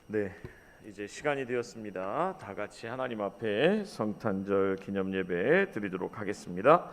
네, 이제 시간이 되었습니다. 다 같이 하나님 앞에 성탄절 기념 예배 드리도록 하겠습니다.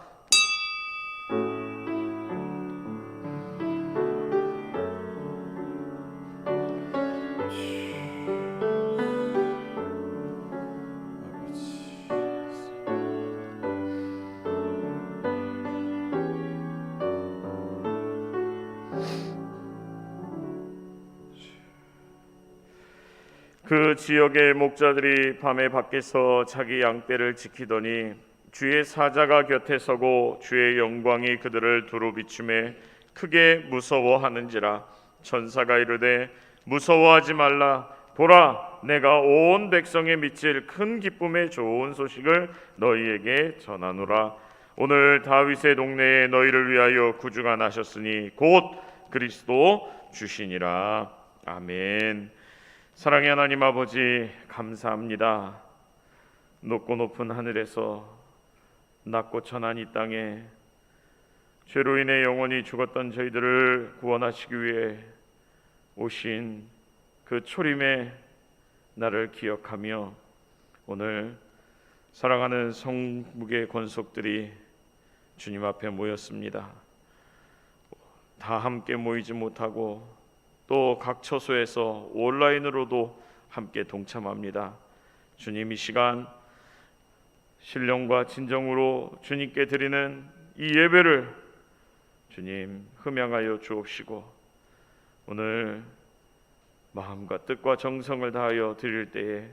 그 지역의 목자들이 밤에 밖에서 자기 양떼를 지키더니 주의 사자가 곁에 서고 주의 영광이 그들을 두루 비추매 크게 무서워하는지라. 천사가 이르되 무서워하지 말라. 보라, 내가 온 백성에 미칠 큰 기쁨의 좋은 소식을 너희에게 전하노라. 오늘 다윗의 동네에 너희를 위하여 구주가 나셨으니 곧 그리스도 주시니라. 아멘. 사랑의 하나님 아버지, 감사합니다. 높고 높은 하늘에서 낮고 천한 이 땅에 죄로 인해 영원히 죽었던 저희들을 구원하시기 위해 오신 그 초림의 나를 기억하며 오늘 사랑하는 성북의 권속들이 주님 앞에 모였습니다. 다 함께 모이지 못하고 또 각 처소에서 온라인으로도 함께 동참합니다. 주님, 이 시간 신령과 진정으로 주님께 드리는 이 예배를 주님 흠양하여 주옵시고 오늘 마음과 뜻과 정성을 다하여 드릴 때에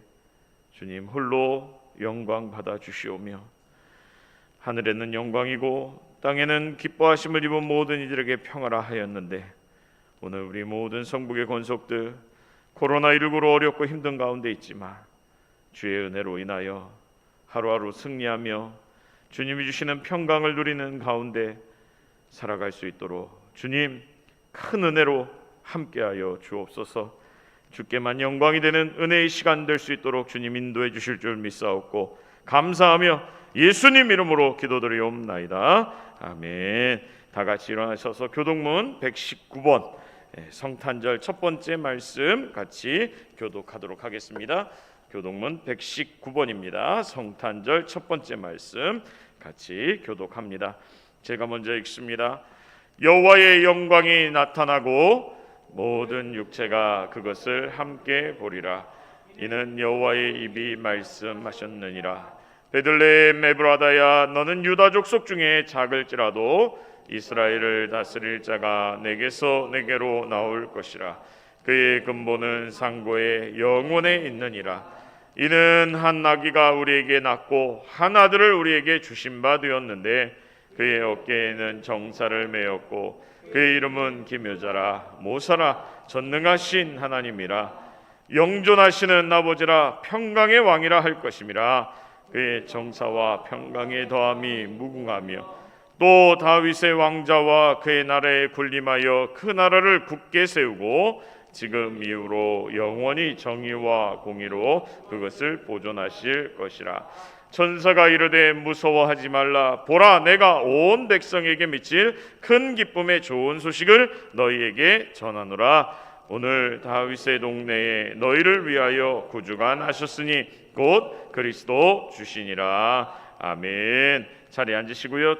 주님 홀로 영광 받아 주시오며 하늘에는 영광이고 땅에는 기뻐하심을 입은 모든 이들에게 평화라 하였는데 오늘 우리 모든 성북의 권속들 코로나19로 어렵고 힘든 가운데 있지만 주의 은혜로 인하여 하루하루 승리하며 주님이 주시는 평강을 누리는 가운데 살아갈 수 있도록 주님 큰 은혜로 함께하여 주옵소서. 주께만 영광이 되는 은혜의 시간 될 수 있도록 주님 인도해 주실 줄 믿사옵고 감사하며 예수님 이름으로 기도드리옵나이다. 아멘. 다 같이 일어나셔서 교독문 119번 성탄절 첫 번째 말씀 같이 교독하도록 하겠습니다. 교독문 119번입니다. 성탄절 첫 번째 말씀 같이 교독합니다. 제가 먼저 읽습니다. 여호와의 영광이 나타나고 모든 육체가 그것을 함께 보리라. 이는 여호와의 입이 말씀하셨느니라. 베들레헴 에브라다야, 너는 유다 족속 중에 작을지라도 이스라엘을 다스릴 자가 내게서 내게로 나올 것이라. 그의 근본은 상고의 영원에 있느니라. 이는 한 아기가 우리에게 낳고 한 아들을 우리에게 주신 바 되었는데 그의 어깨에는 정사를 메었고 그의 이름은 기묘자라 모사라 전능하신 하나님이라. 영존하시는 아버지라 평강의 왕이라 할 것임이라. 그의 정사와 평강의 더함이 무궁하며 또 다윗의 왕자와 그의 나라에 군림하여 그 나라를 굳게 세우고 지금 이후로 영원히 정의와 공의로 그것을 보존하실 것이라. 천사가 이르되 무서워하지 말라. 보라, 내가 온 백성에게 미칠 큰 기쁨의 좋은 소식을 너희에게 전하노라. 오늘 다윗의 동네에 너희를 위하여 구주가 나셨으니 곧 그리스도 주시니라. 아멘. 자리에 앉으시고요.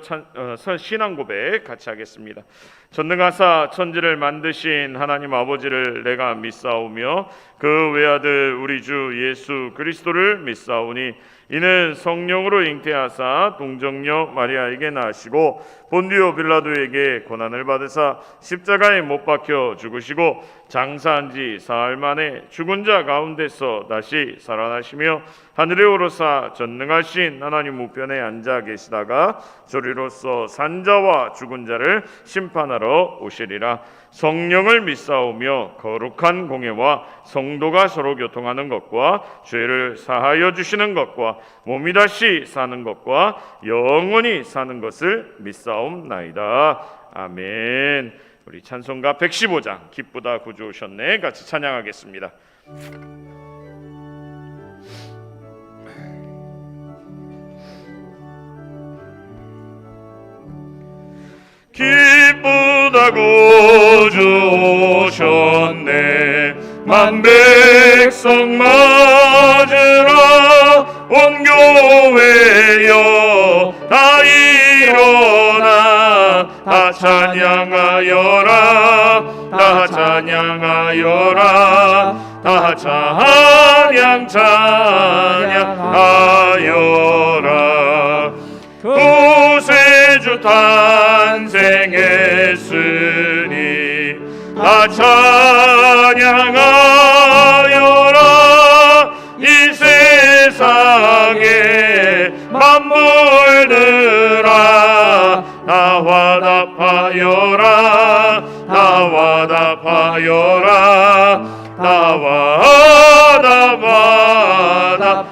신앙 고백 같이 하겠습니다. 전능하사 천지를 만드신 하나님 아버지를 내가 믿사오며 그 외아들 우리 주 예수 그리스도를 믿사오니 이는 성령으로 잉태하사 동정녀 마리아에게 낳으시고 본디오 빌라도에게 고난을 받으사 십자가에 못 박혀 죽으시고 장사한 지 사흘 만에 죽은 자 가운데서 다시 살아나시며 하늘에 오르사 전능하신 하나님 우편에 앉아 계시다가 저리로서 산자와 죽은 자를 심판하러 오시리라. 성령을 믿사오며 거룩한 공예와 성도가 서로 교통하는 것과 죄를 사하여 주시는 것과 몸이 다시 사는 것과 영원히 사는 것을 믿사옵나이다. 아멘. 우리 찬송가 115장 기쁘다 구주 오셨네 같이 찬양하겠습니다. 기쁘다 구주 오셨네 만 백성 맞으라 온 교회여 다 일어나 다 찬양하여라 다 찬양하여라 다 찬양 찬양하여라 구세주 탄생했으니 다 찬양하여라 이 세상에 만물들아 다 화답하여라 다 화답하여라 다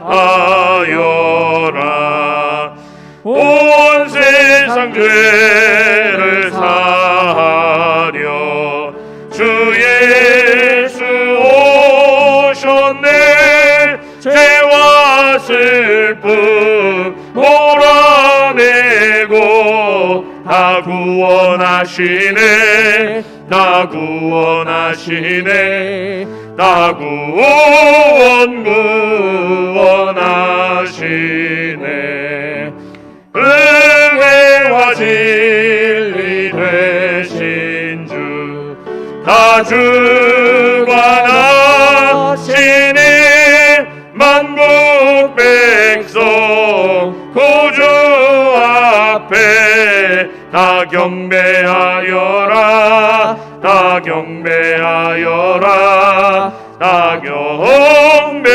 화답하여라 온 세상 죄를 사하려 주 예수 오셨네 죄와 슬픔 몰아내고 다 구원하시네 다 구원하시네 다 구원하시네 은혜와 진리 되신 주 다 주관하시니 만국 백성 구주 앞에 다 경배하여라 다 경배하여라 다 경배하여라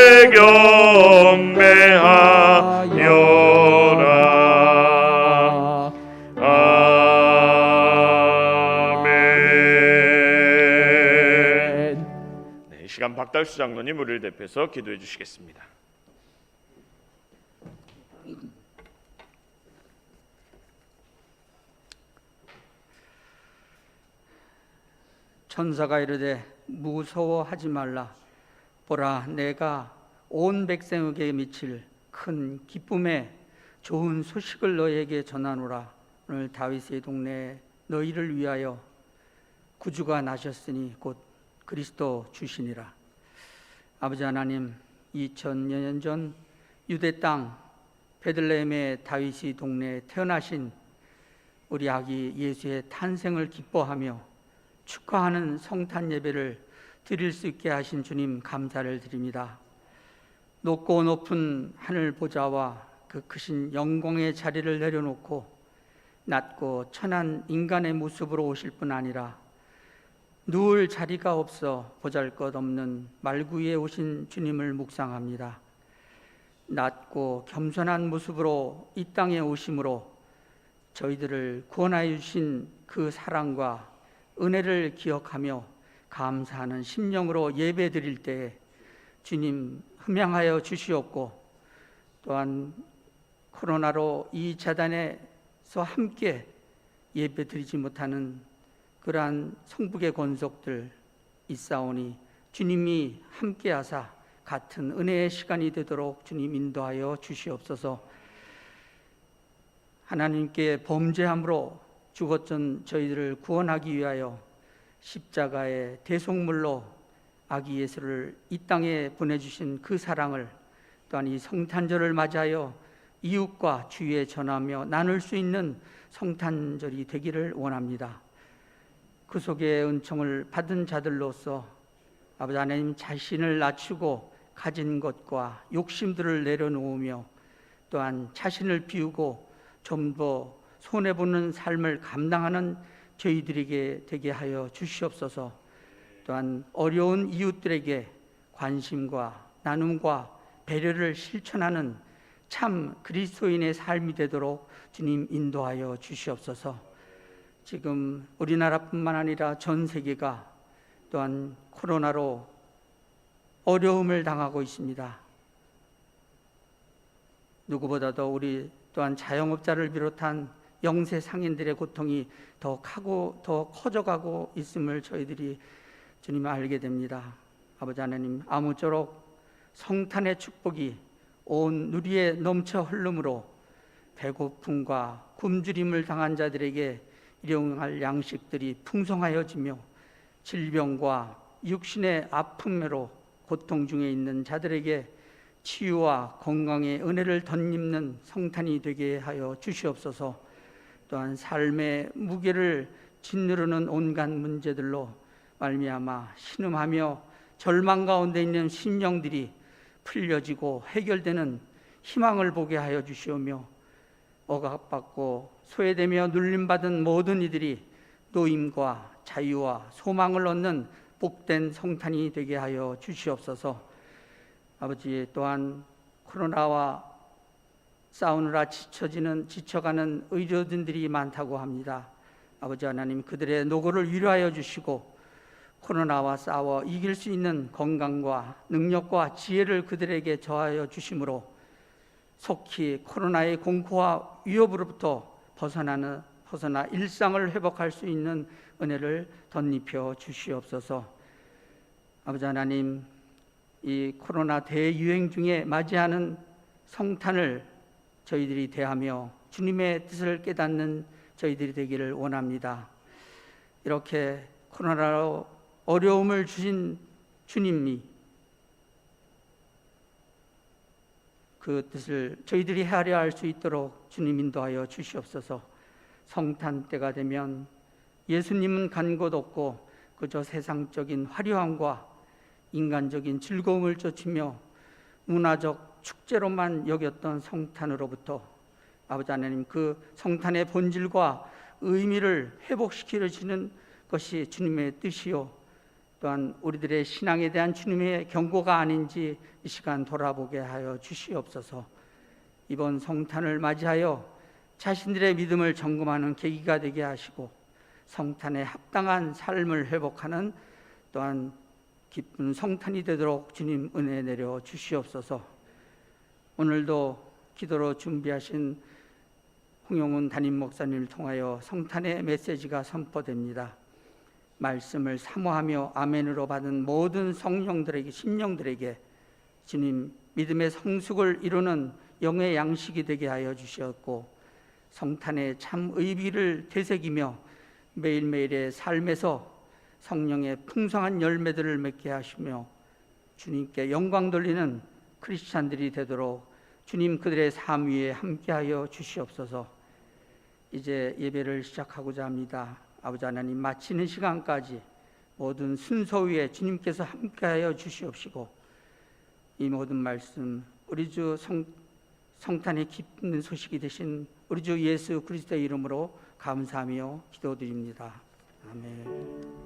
시간 박달수 장로님 우리를 대표해서 기도해 주시겠습니다. 천사가 이르되 무서워하지 말라. 보라, 내가 온 백성에게 미칠 큰 기쁨의 좋은 소식을 너희에게 전하노라. 오늘 다윗의 동네에 너희를 위하여 구주가 나셨으니 곧 그리스도 주시니라. 아버지 하나님, 2000여 년 전 유대 땅 베들레헴의 다윗의 동네에 태어나신 우리 아기 예수의 탄생을 기뻐하며 축하하는 성탄 예배를 드릴 수 있게 하신 주님 감사를 드립니다. 높고 높은 하늘 보좌와 그 크신 영광의 자리를 내려놓고 낮고 천한 인간의 모습으로 오실 뿐 아니라 누울 자리가 없어 보잘것없는 말구 위에 오신 주님을 묵상합니다. 낮고 겸손한 모습으로 이 땅에 오심으로 저희들을 구원하여 주신 그 사랑과 은혜를 기억하며 감사하는 심령으로 예배 드릴 때에 주님 흠양하여 주시옵고, 또한 코로나로 이 재단에서 함께 예배 드리지 못하는 그러한 성북의 권속들 있사오니 주님이 함께하사 같은 은혜의 시간이 되도록 주님 인도하여 주시옵소서. 하나님께 범죄함으로 죽었던 저희들을 구원하기 위하여 십자가의 대속물로 아기 예수를 이 땅에 보내주신 그 사랑을 또한 이 성탄절을 맞이하여 이웃과 주위에 전하며 나눌 수 있는 성탄절이 되기를 원합니다. 그 속에 은총을 받은 자들로서 아버지 하나님 자신을 낮추고 가진 것과 욕심들을 내려놓으며 또한 자신을 비우고 좀 더 손해보는 삶을 감당하는 저희들에게 되게 하여 주시옵소서. 또한 어려운 이웃들에게 관심과 나눔과 배려를 실천하는 참 그리스도인의 삶이 되도록 주님 인도하여 주시옵소서. 지금 우리나라뿐만 아니라 전 세계가 또한 코로나로 어려움을 당하고 있습니다. 누구보다도 우리 또한 자영업자를 비롯한 영세 상인들의 고통이 더 커져가고 있음을 저희들이 주님 알게 됩니다. 아버지 하나님, 아무쪼록 성탄의 축복이 온 누리에 넘쳐 흐름으로 배고픔과 굶주림을 당한 자들에게 일용할 양식들이 풍성하여지며 질병과 육신의 아픔으로 고통 중에 있는 자들에게 치유와 건강의 은혜를 덧입는 성탄이 되게 하여 주시옵소서. 또한 삶의 무게를 짓누르는 온갖 문제들로 말미암아 신음하며 절망 가운데 있는 심령들이 풀려지고 해결되는 희망을 보게 하여 주시오며, 억압받고 소외되며 눌림받은 모든 이들이 노임과 자유와 소망을 얻는 복된 성탄이 되게 하여 주시옵소서. 아버지, 또한 코로나와 싸우느라 지쳐가는 의료진들이 많다고 합니다. 아버지 하나님, 그들의 노고를 위로하여 주시고 코로나와 싸워 이길 수 있는 건강과 능력과 지혜를 그들에게 더하여 주심으로 속히 코로나의 공포와 위협으로부터 벗어나 일상을 회복할 수 있는 은혜를 덧입혀 주시옵소서. 아버지 하나님, 이 코로나 대유행 중에 맞이하는 성탄을 저희들이 대하며 주님의 뜻을 깨닫는 저희들이 되기를 원합니다. 이렇게 코로나로 어려움을 주신 주님이 그 뜻을 저희들이 헤아려 할 수 있도록 주님 인도하여 주시옵소서. 성탄 때가 되면 예수님은 간 곳 없고 그저 세상적인 화려함과 인간적인 즐거움을 쫓으며 문화적 축제로만 여겼던 성탄으로부터 아버지 하나님, 그 성탄의 본질과 의미를 회복시키시는 것이 주님의 뜻이요, 또한 우리들의 신앙에 대한 주님의 경고가 아닌지 이 시간 돌아보게 하여 주시옵소서. 이번 성탄을 맞이하여 자신들의 믿음을 점검하는 계기가 되게 하시고 성탄에 합당한 삶을 회복하는 또한 기쁜 성탄이 되도록 주님 은혜 내려 주시옵소서. 오늘도 기도로 준비하신 홍용훈 담임 목사님을 통하여 성탄의 메시지가 선포됩니다. 말씀을 사모하며 아멘으로 받은 모든 성령들에게, 심령들에게 주님 믿음의 성숙을 이루는 영의 양식이 되게 하여 주셨고, 성탄의 참 의미를 되새기며 매일매일의 삶에서 성령의 풍성한 열매들을 맺게 하시며 주님께 영광 돌리는 크리스찬들이 되도록 주님 그들의 삶 위에 함께하여 주시옵소서. 이제 예배를 시작하고자 합니다. 아버지 하나님, 마치는 시간까지 모든 순서 위에 주님께서 함께하여 주시옵시고 이 모든 말씀 우리 주 성탄의 기쁜 소식이 되신 우리 주 예수 그리스도의 이름으로 감사하며 기도드립니다. 아멘.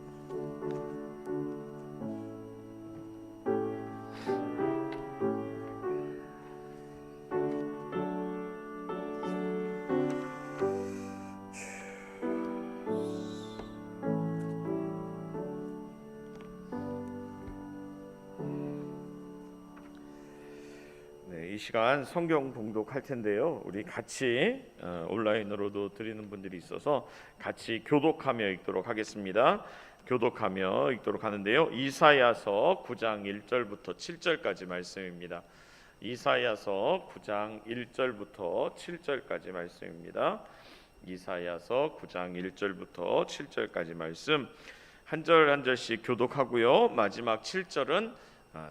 이 시간 성경 봉독할 텐데요. 우리 같이 온라인으로도 드리는 분들이 있어서 같이 교독하며 읽도록 하겠습니다. 교독하며 읽도록 하는데요. 이사야서 9장 1절부터 7절까지 말씀입니다. 이사야서 9장 1절부터 7절까지 말씀입니다. 이사야서 9장 1절부터 7절까지 말씀 한 절 한 절씩 교독하고요. 마지막 7절은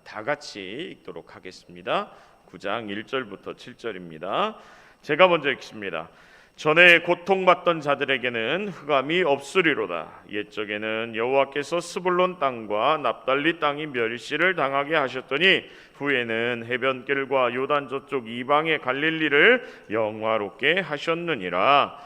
다 같이 읽도록 하겠습니다. 9장 1절부터 7절입니다. 제가 먼저 읽습니다. 전에 고통받던 자들에게는 흑암이 없으리로다. 옛적에는 여호와께서 스불론 땅과 납달리 땅이 멸시를 당하게 하셨더니 후에는 해변길과 요단 저쪽 이방의 갈릴리를 영화롭게 하셨느니라.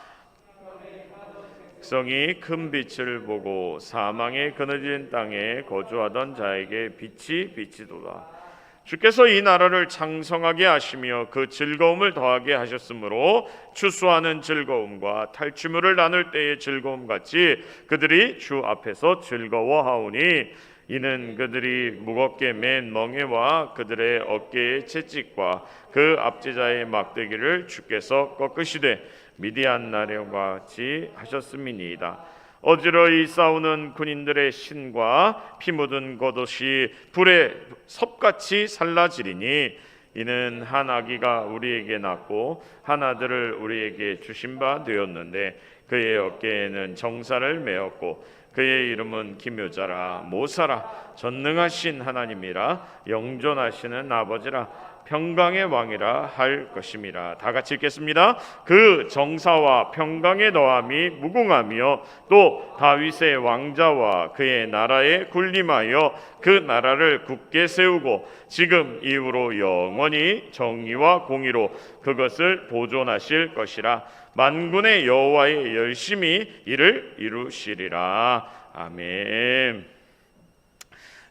백성이 큰 빛을 보고 사망의 그늘진 땅에 거주하던 자에게 빛이 비치도다. 주께서 이 나라를 창성하게 하시며 그 즐거움을 더하게 하셨으므로 추수하는 즐거움과 탈취물을 나눌 때의 즐거움 같이 그들이 주 앞에서 즐거워하오니 이는 그들이 무겁게 맨 멍에와 그들의 어깨의 채찍과 그 압제자의 막대기를 주께서 꺾으시되 미디안 나라와 같이 하셨음이니이다. 어지러이 싸우는 군인들의 신과 피 묻은 겉옷이 불에 섭같이 살라지리니 이는 한 아기가 우리에게 낳고 한 아들을 우리에게 주신 바 되었는데 그의 어깨에는 정사를 메었고 그의 이름은 기묘자라 모사라 전능하신 하나님이라 영존하시는 아버지라 평강의 왕이라 할 것임이라. 다 같이 읽겠습니다. 그 정사와 평강의 너함이 무궁하며 또 다윗의 왕자와 그의 나라에 군림하여 그 나라를 굳게 세우고 지금 이후로 영원히 정의와 공의로 그것을 보존하실 것이라. 만군의 여호와의 열심히 이를 이루시리라. 아멘.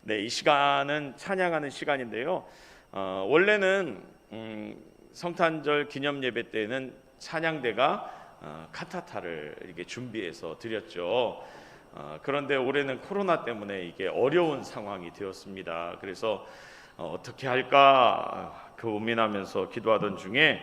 네, 이 시간은 찬양하는 시간인데요. 원래는 성탄절 기념 예배 때는 찬양대가 칸타타를 이렇게 준비해서 드렸죠. 그런데 올해는 코로나 때문에 이게 어려운 상황이 되었습니다. 그래서 어떻게 할까 고민하면서 기도하던 중에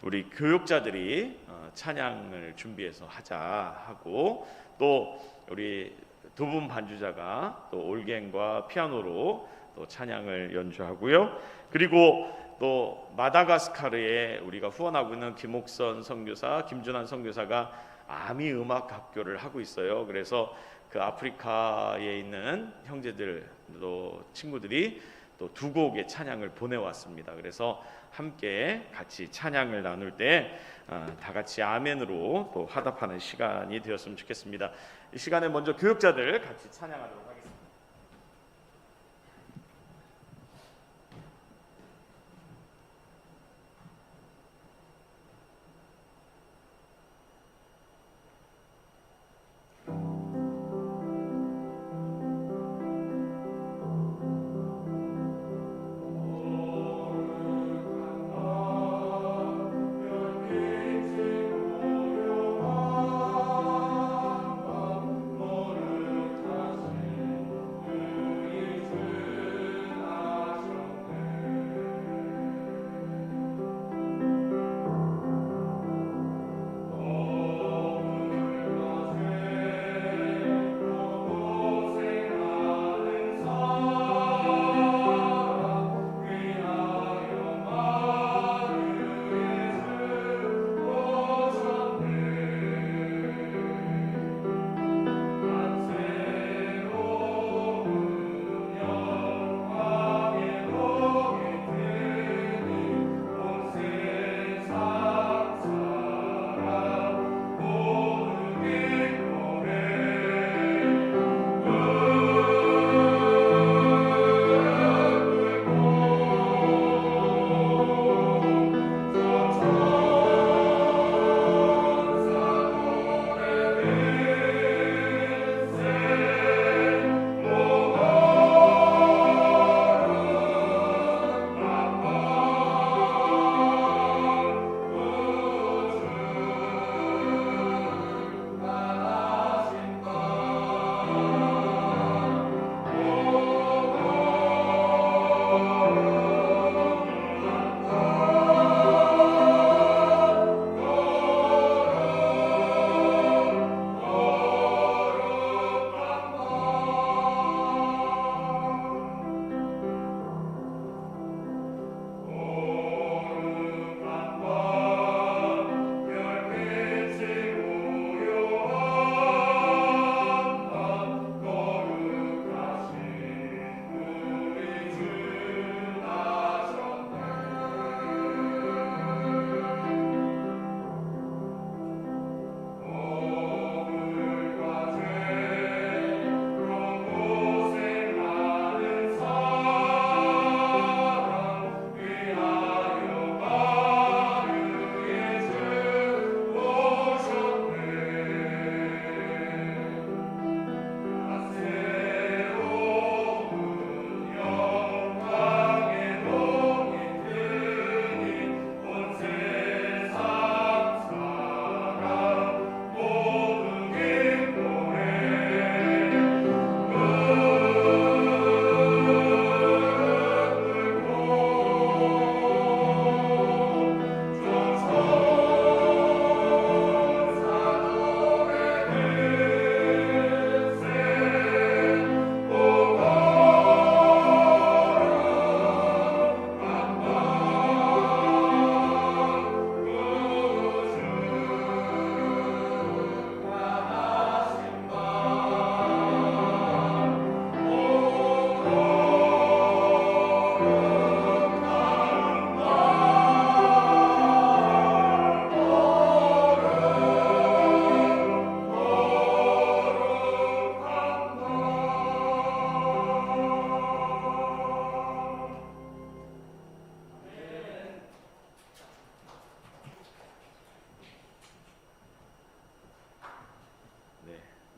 우리 교육자들이 찬양을 준비해서 하자 하고, 또 우리 두 분 반주자가 또 올갱과 피아노로 또 찬양을 연주하고요. 그리고 또 마다가스카르에 우리가 후원하고 있는 김옥선 선교사, 김준환 선교사가 아미 음악 학교를 하고 있어요. 그래서 그 아프리카에 있는 형제들 또 친구들이 또 두 곡의 찬양을 보내왔습니다. 그래서 함께 같이 찬양을 나눌 때 다 같이 아멘으로 또 화답하는 시간이 되었으면 좋겠습니다. 이 시간에 먼저 교육자들 같이 찬양하도록 하겠습니다.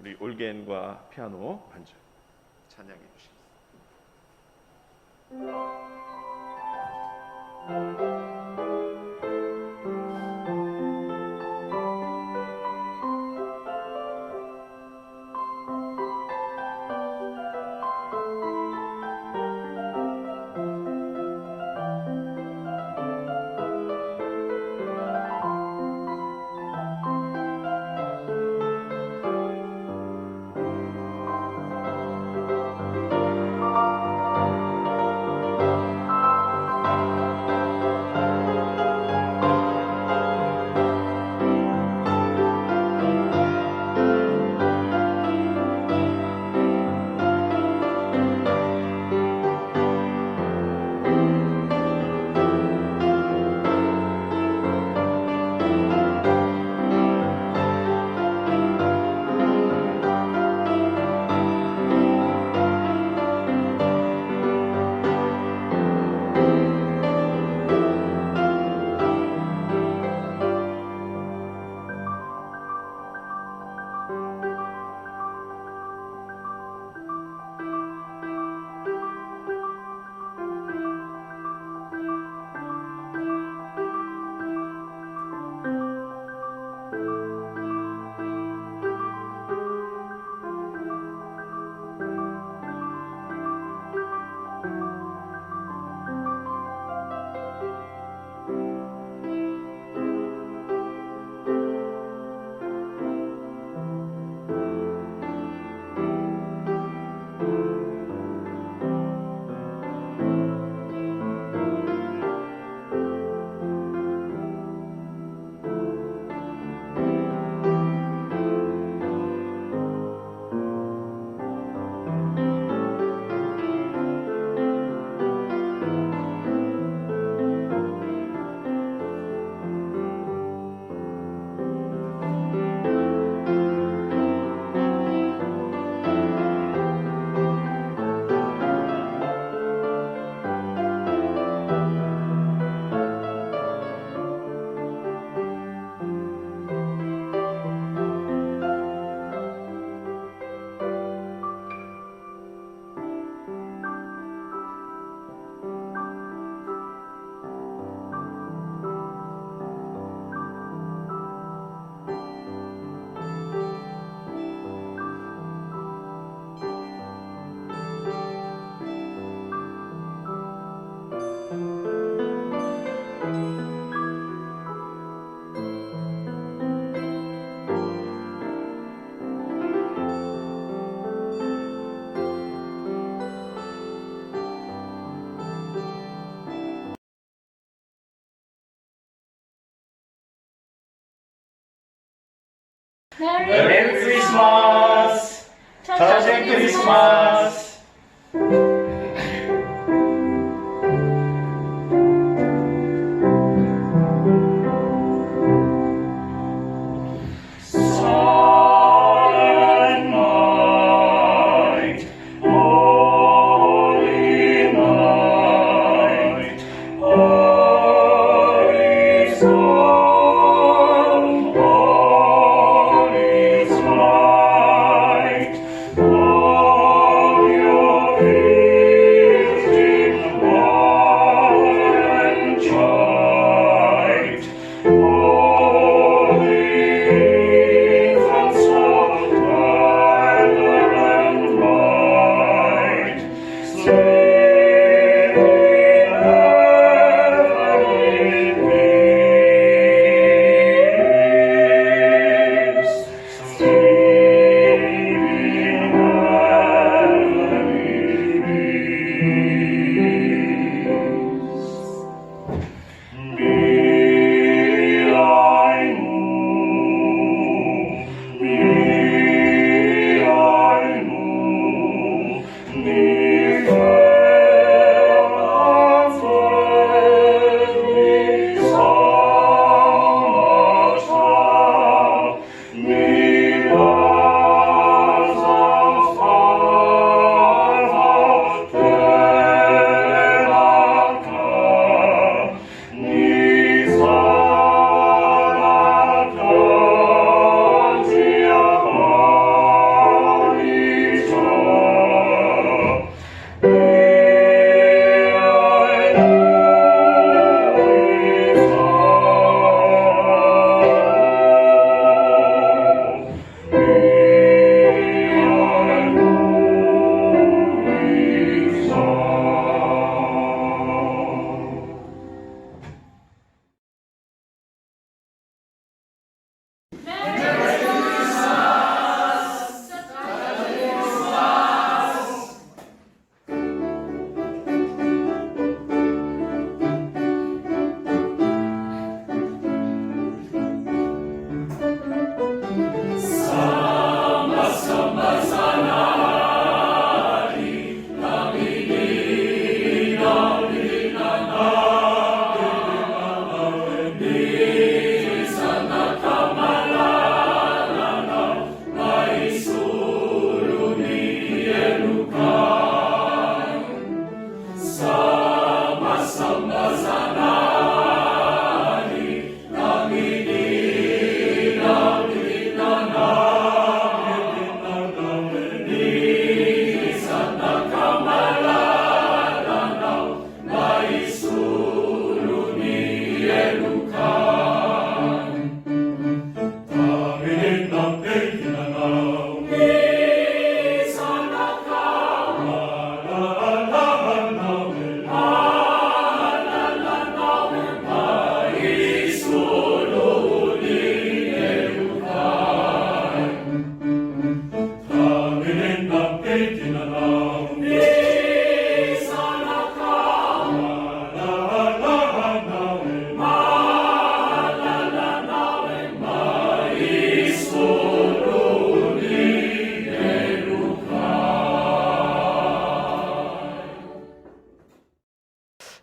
우리 올겐과 피아노 반주 찬양해 주시겠습니다. 메리 크리스마스! 천생 크리스마스! All your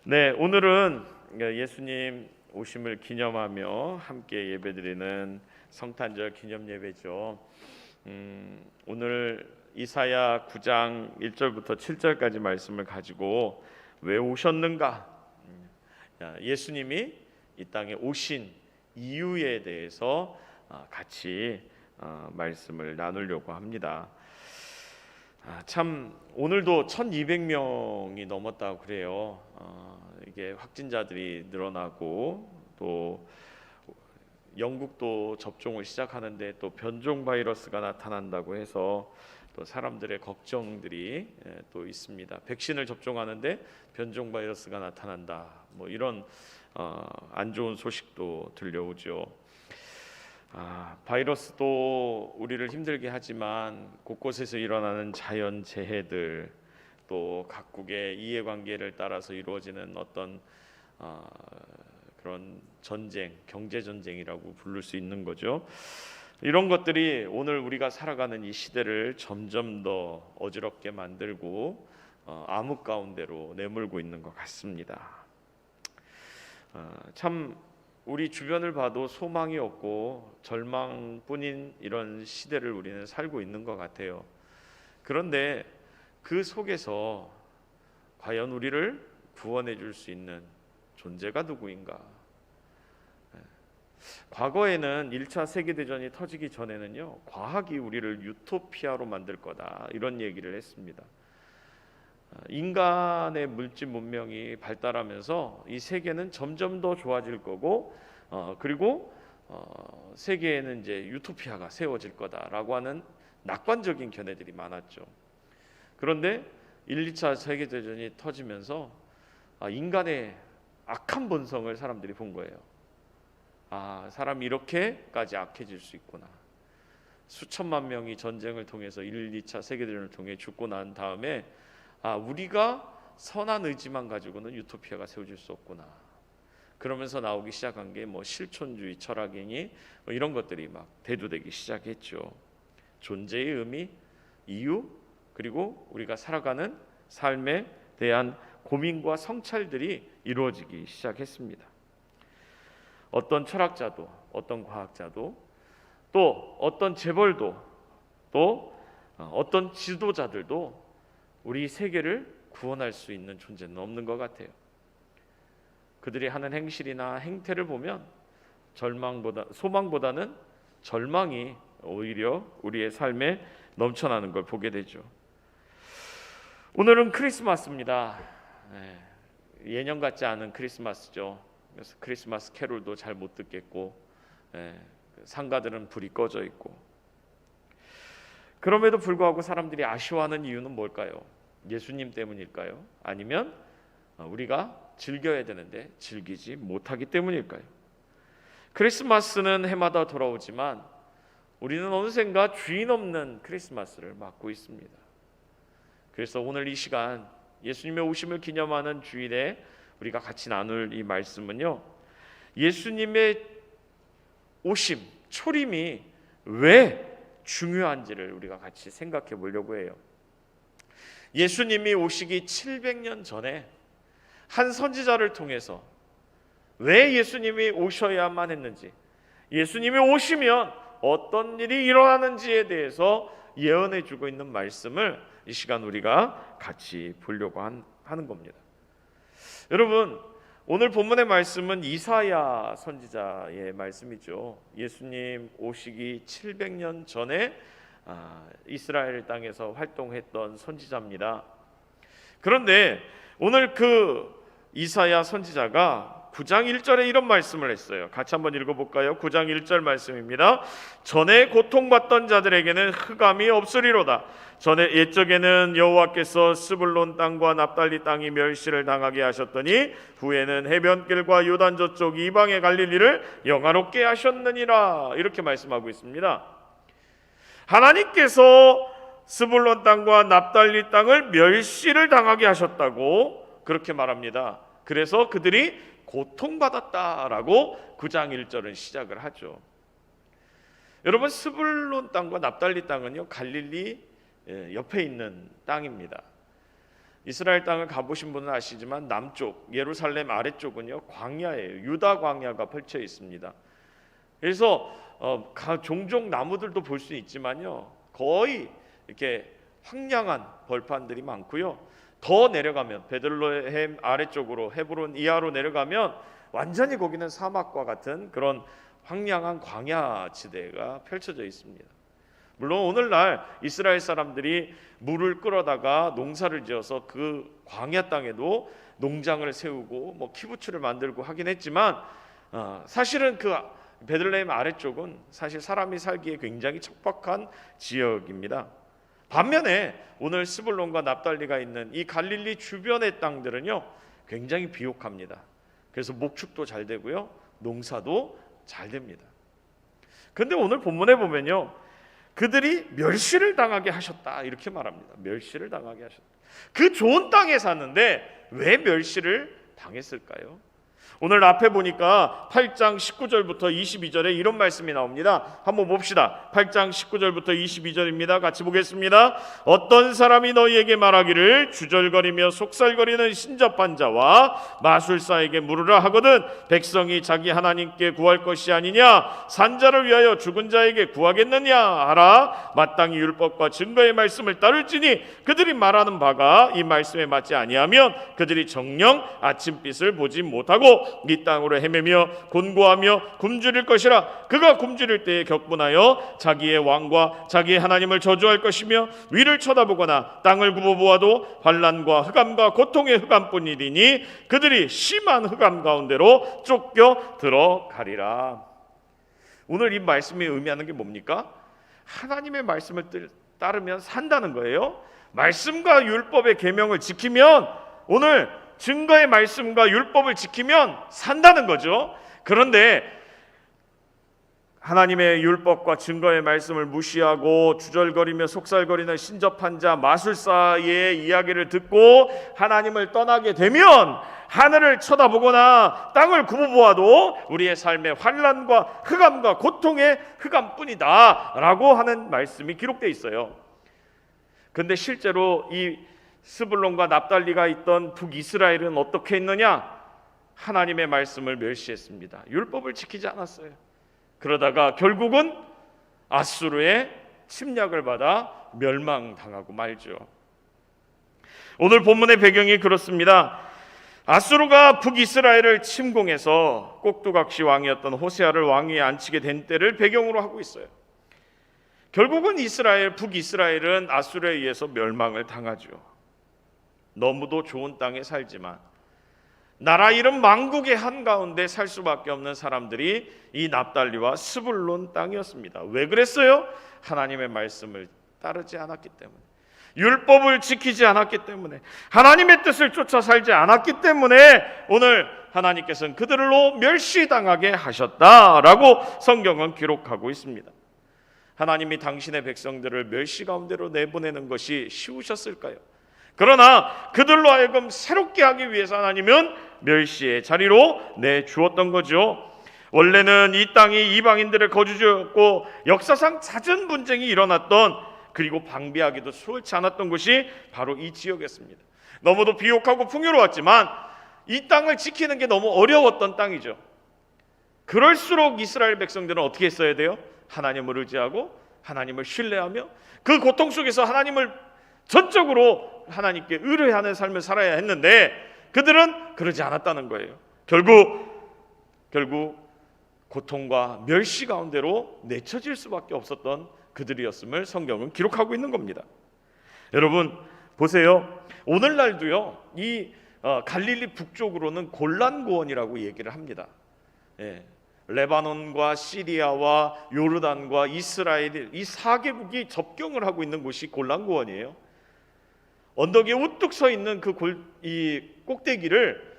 네, 오늘은 예수님 오심을 기념하며 함께 예배드리는 성탄절 기념 예배죠. 오늘 이사야 9장 1절부터 7절까지 말씀을 가지고 왜 오셨는가? 예수님이 이 땅에 오신 이유에 대해서 같이 말씀을 나누려고 합니다. 참 오늘도 1200명이 넘었다고 그래요. 이게 확진자들이 늘어나고 또 영국도 접종을 시작하는데 또 변종 바이러스가 나타난다고 해서 또 사람들의 걱정들이 또 있습니다. 백신을 접종하는데 변종 바이러스가 나타난다. 뭐 이런 안 좋은 소식도 들려오죠. 바이러스도 우리를 힘들게 하지만 곳곳에서 일어나는 자연 재해들, 또 각국의 이해관계를 따라서 이루어지는 어떤 그런 전쟁, 경제 전쟁이라고 부를 수 있는 거죠. 이런 것들이 오늘 우리가 살아가는 이 시대를 점점 더 어지럽게 만들고 암흑 가운데로 내몰고 있는 것 같습니다. 참 우리 주변을 봐도 소망이 없고 절망뿐인 이런 시대를 우리는 살고 있는 것 같아요. 그런데 그 속에서 과연 우리를 구원해 줄 수 있는 존재가 누구인가? 과거에는 1차 세계대전이 터지기 전에는요, 과학이 우리를 유토피아로 만들 거다 이런 얘기를 했습니다. 인간의 물질 문명이 발달하면서 이 세계는 점점 더 좋아질 거고 그리고 세계에는 이제 유토피아가 세워질 거다라고 하는 낙관적인 견해들이 많았죠. 그런데 1, 2차 세계대전이 터지면서 인간의 악한 본성을 사람들이 본 거예요. 사람이 이렇게까지 악해질 수 있구나. 수천만 명이 전쟁을 통해서 1, 2차 세계대전을 통해 죽고 난 다음에 우리가 선한 의지만 가지고는 유토피아가 세워질 수 없구나. 그러면서 나오기 시작한 게 뭐 실존주의 철학이니 뭐 이런 것들이 막 대두되기 시작했죠. 존재의 의미, 이유, 그리고 우리가 살아가는 삶에 대한 고민과 성찰들이 이루어지기 시작했습니다. 어떤 철학자도, 어떤 과학자도, 또 어떤 재벌도, 또 어떤 지도자들도 우리 세계를 구원할 수 있는 존재는 없는 것 같아요. 그들이 하는 행실이나 행태를 보면 소망보다는 절망이 오히려 우리의 삶에 넘쳐나는 걸 보게 되죠. 오늘은 크리스마스입니다. 예년 같지 않은 크리스마스죠. 그래서 크리스마스 캐롤도 잘 못 듣겠고, 상가들은 불이 꺼져 있고. 그럼에도 불구하고 사람들이 아쉬워하는 이유는 뭘까요? 예수님 때문일까요? 아니면 우리가 즐겨야 되는데 즐기지 못하기 때문일까요? 크리스마스는 해마다 돌아오지만 우리는 어느샌가 주인 없는 크리스마스를 맞고 있습니다. 그래서 오늘 이 시간 예수님의 오심을 기념하는 주일에 우리가 같이 나눌 이 말씀은요, 예수님의 오심, 초림이 왜 중요한지를 우리가 같이 생각해 보려고 해요. 예수님이 오시기 700년 전에 한 선지자를 통해서 왜 예수님이 오셔야만 했는지, 예수님이 오시면 어떤 일이 일어나는지에 대해서 예언해 주고 있는 말씀을 이 시간 우리가 같이 보려고 하는 겁니다. 여러분, 오늘 본문의 말씀은 이사야 선지자의 말씀이죠. 예수님 오시기 700년 전에 이스라엘 땅에서 활동했던 선지자입니다. 그런데 오늘 그 이사야 선지자가 9장 1절에 이런 말씀을 했어요. 같이 한번 읽어볼까요? 9장 1절 말씀입니다. 전에 고통받던 자들에게는 흑암이 없으리로다. 전에 옛적에는 여호와께서 스불론 땅과 납달리 땅이 멸시를 당하게 하셨더니 후에는 해변길과 요단 저쪽 이방의 갈릴리를 영화롭게 하셨느니라. 이렇게 말씀하고 있습니다. 하나님께서 스불론 땅과 납달리 땅을 멸시를 당하게 하셨다고 그렇게 말합니다. 그래서 그들이 고통받았다라고 9장 1절은 시작을 하죠. 여러분, 스불론 땅과 납달리 땅은요, 갈릴리 옆에 있는 땅입니다. 이스라엘 땅을 가보신 분은 아시지만 남쪽 예루살렘 아래쪽은요 광야예요. 유다 광야가 펼쳐 있습니다. 그래서 종종 나무들도 볼 수 있지만요 거의 이렇게 황량한 벌판들이 많고요. 더 내려가면 베들레헴 아래쪽으로 헤브론 이하로 내려가면 완전히 거기는 사막과 같은 그런 황량한 광야 지대가 펼쳐져 있습니다. 물론 오늘날 이스라엘 사람들이 물을 끌어다가 농사를 지어서 그 광야 땅에도 농장을 세우고 뭐 키부츠를 만들고 하긴 했지만 사실은 그 베들레헴 아래쪽은 사실 사람이 살기에 굉장히 척박한 지역입니다. 반면에 오늘 스불론과 납달리가 있는 이 갈릴리 주변의 땅들은요 굉장히 비옥합니다. 그래서 목축도 잘 되고요 농사도 잘 됩니다. 그런데 오늘 본문에 보면요 그들이 멸시를 당하게 하셨다 이렇게 말합니다. 멸시를 당하게 하셨다. 그 좋은 땅에 사는데 왜 멸시를 당했을까요? 오늘 앞에 보니까 8장 19절부터 22절에 이런 말씀이 나옵니다. 한번 봅시다. 8장 19절부터 22절입니다. 같이 보겠습니다. 어떤 사람이 너희에게 말하기를 주절거리며 속살거리는 신접한 자와 마술사에게 물으라 하거든 백성이 자기 하나님께 구할 것이 아니냐 산자를 위하여 죽은 자에게 구하겠느냐 하라. 마땅히 율법과 증거의 말씀을 따를지니 그들이 말하는 바가 이 말씀에 맞지 아니하면 그들이 정녕 아침빛을 보지 못하고 이 땅으로 헤매며 곤고하며 굶주릴 것이라. 그가 굶주릴 때에 격분하여 자기의 왕과 자기의 하나님을 저주할 것이며 위를 쳐다보거나 땅을 굽어보아도 환난과 흑암과 고통의 흑암뿐이리니 그들이 심한 흑암 가운데로 쫓겨 들어가리라. 오늘 이 말씀이 의미하는 게 뭡니까? 하나님의 말씀을 따르면 산다는 거예요. 말씀과 율법의 계명을 지키면 오늘 증거의 말씀과 율법을 지키면 산다는 거죠. 그런데 하나님의 율법과 증거의 말씀을 무시하고 주절거리며 속살거리는 신접한 자 마술사의 이야기를 듣고 하나님을 떠나게 되면 하늘을 쳐다보거나 땅을 굽어보아도 우리의 삶의 환난과 흑암과 고통의 흑암뿐이다 라고 하는 말씀이 기록되어 있어요. 그런데 실제로 이 스불론과 납달리가 있던 북이스라엘은 어떻게 했느냐? 하나님의 말씀을 멸시했습니다. 율법을 지키지 않았어요. 그러다가 결국은 아수르의 침략을 받아 멸망당하고 말죠. 오늘 본문의 배경이 그렇습니다. 아수르가 북이스라엘을 침공해서 꼭두각시 왕이었던 호세아를 왕위에 앉히게 된 때를 배경으로 하고 있어요. 결국은 북이스라엘은 아수르에 의해서 멸망을 당하죠. 너무도 좋은 땅에 살지만 나라 이름 만국의 한가운데 살 수밖에 없는 사람들이 이 납달리와 스불론 땅이었습니다. 왜 그랬어요? 하나님의 말씀을 따르지 않았기 때문에, 율법을 지키지 않았기 때문에, 하나님의 뜻을 쫓아 살지 않았기 때문에 오늘 하나님께서는 그들로 멸시당하게 하셨다라고 성경은 기록하고 있습니다. 하나님이 당신의 백성들을 멸시 가운데로 내보내는 것이 쉬우셨을까요? 그러나 그들로 하여금 새롭게 하기 위해서 하나님은 멸시의 자리로 내주었던 거죠. 원래는 이 땅이 이방인들의 거주지였고 역사상 잦은 분쟁이 일어났던, 그리고 방비하기도 수월치 않았던 곳이 바로 이 지역이었습니다. 너무도 비옥하고 풍요로웠지만 이 땅을 지키는 게 너무 어려웠던 땅이죠. 그럴수록 이스라엘 백성들은 어떻게 했어야 돼요? 하나님을 의지하고 하나님을 신뢰하며 그 고통 속에서 하나님을 전적으로 하나님께 의뢰하는 삶을 살아야 했는데 그들은 그러지 않았다는 거예요. 결국 고통과 멸시 가운데로 내쳐질 수밖에 없었던 그들이었음을 성경은 기록하고 있는 겁니다. 여러분 보세요. 오늘날도요 이 갈릴리 북쪽으로는 골란고원이라고 얘기를 합니다. 레바논과 시리아와 요르단과 이스라엘, 이 4개국이 접경을 하고 있는 곳이 골란고원이에요. 언덕에 우뚝 서 있는 이 꼭대기를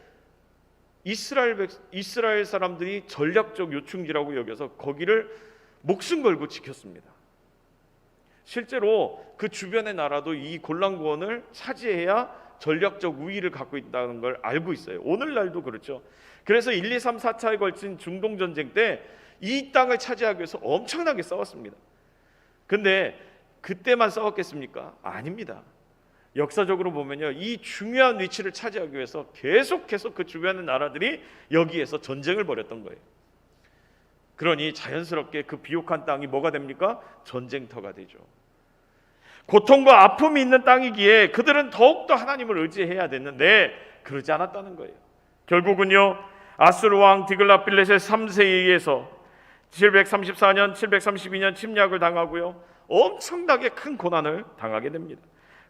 이스라엘 사람들이 전략적 요충지라고 여겨서 거기를 목숨 걸고 지켰습니다. 실제로 그 주변의 나라도 이 골란고원을 차지해야 전략적 우위를 갖고 있다는 걸 알고 있어요. 오늘날도 그렇죠. 그래서 1, 2, 3, 4차에 걸친 중동 전쟁 때 이 땅을 차지하기 위해서 엄청나게 싸웠습니다. 근데 그때만 싸웠겠습니까? 아닙니다. 역사적으로 보면요, 이 중요한 위치를 차지하기 위해서 계속해서 그 주변의 나라들이 여기에서 전쟁을 벌였던 거예요. 그러니 자연스럽게 그 비옥한 땅이 뭐가 됩니까? 전쟁터가 되죠. 고통과 아픔이 있는 땅이기에 그들은 더욱더 하나님을 의지해야 됐는데 그러지 않았다는 거예요. 결국은요, 아수르 왕 디글라필레셋 3세에 의해서 734년, 732년 침략을 당하고요, 엄청나게 큰 고난을 당하게 됩니다.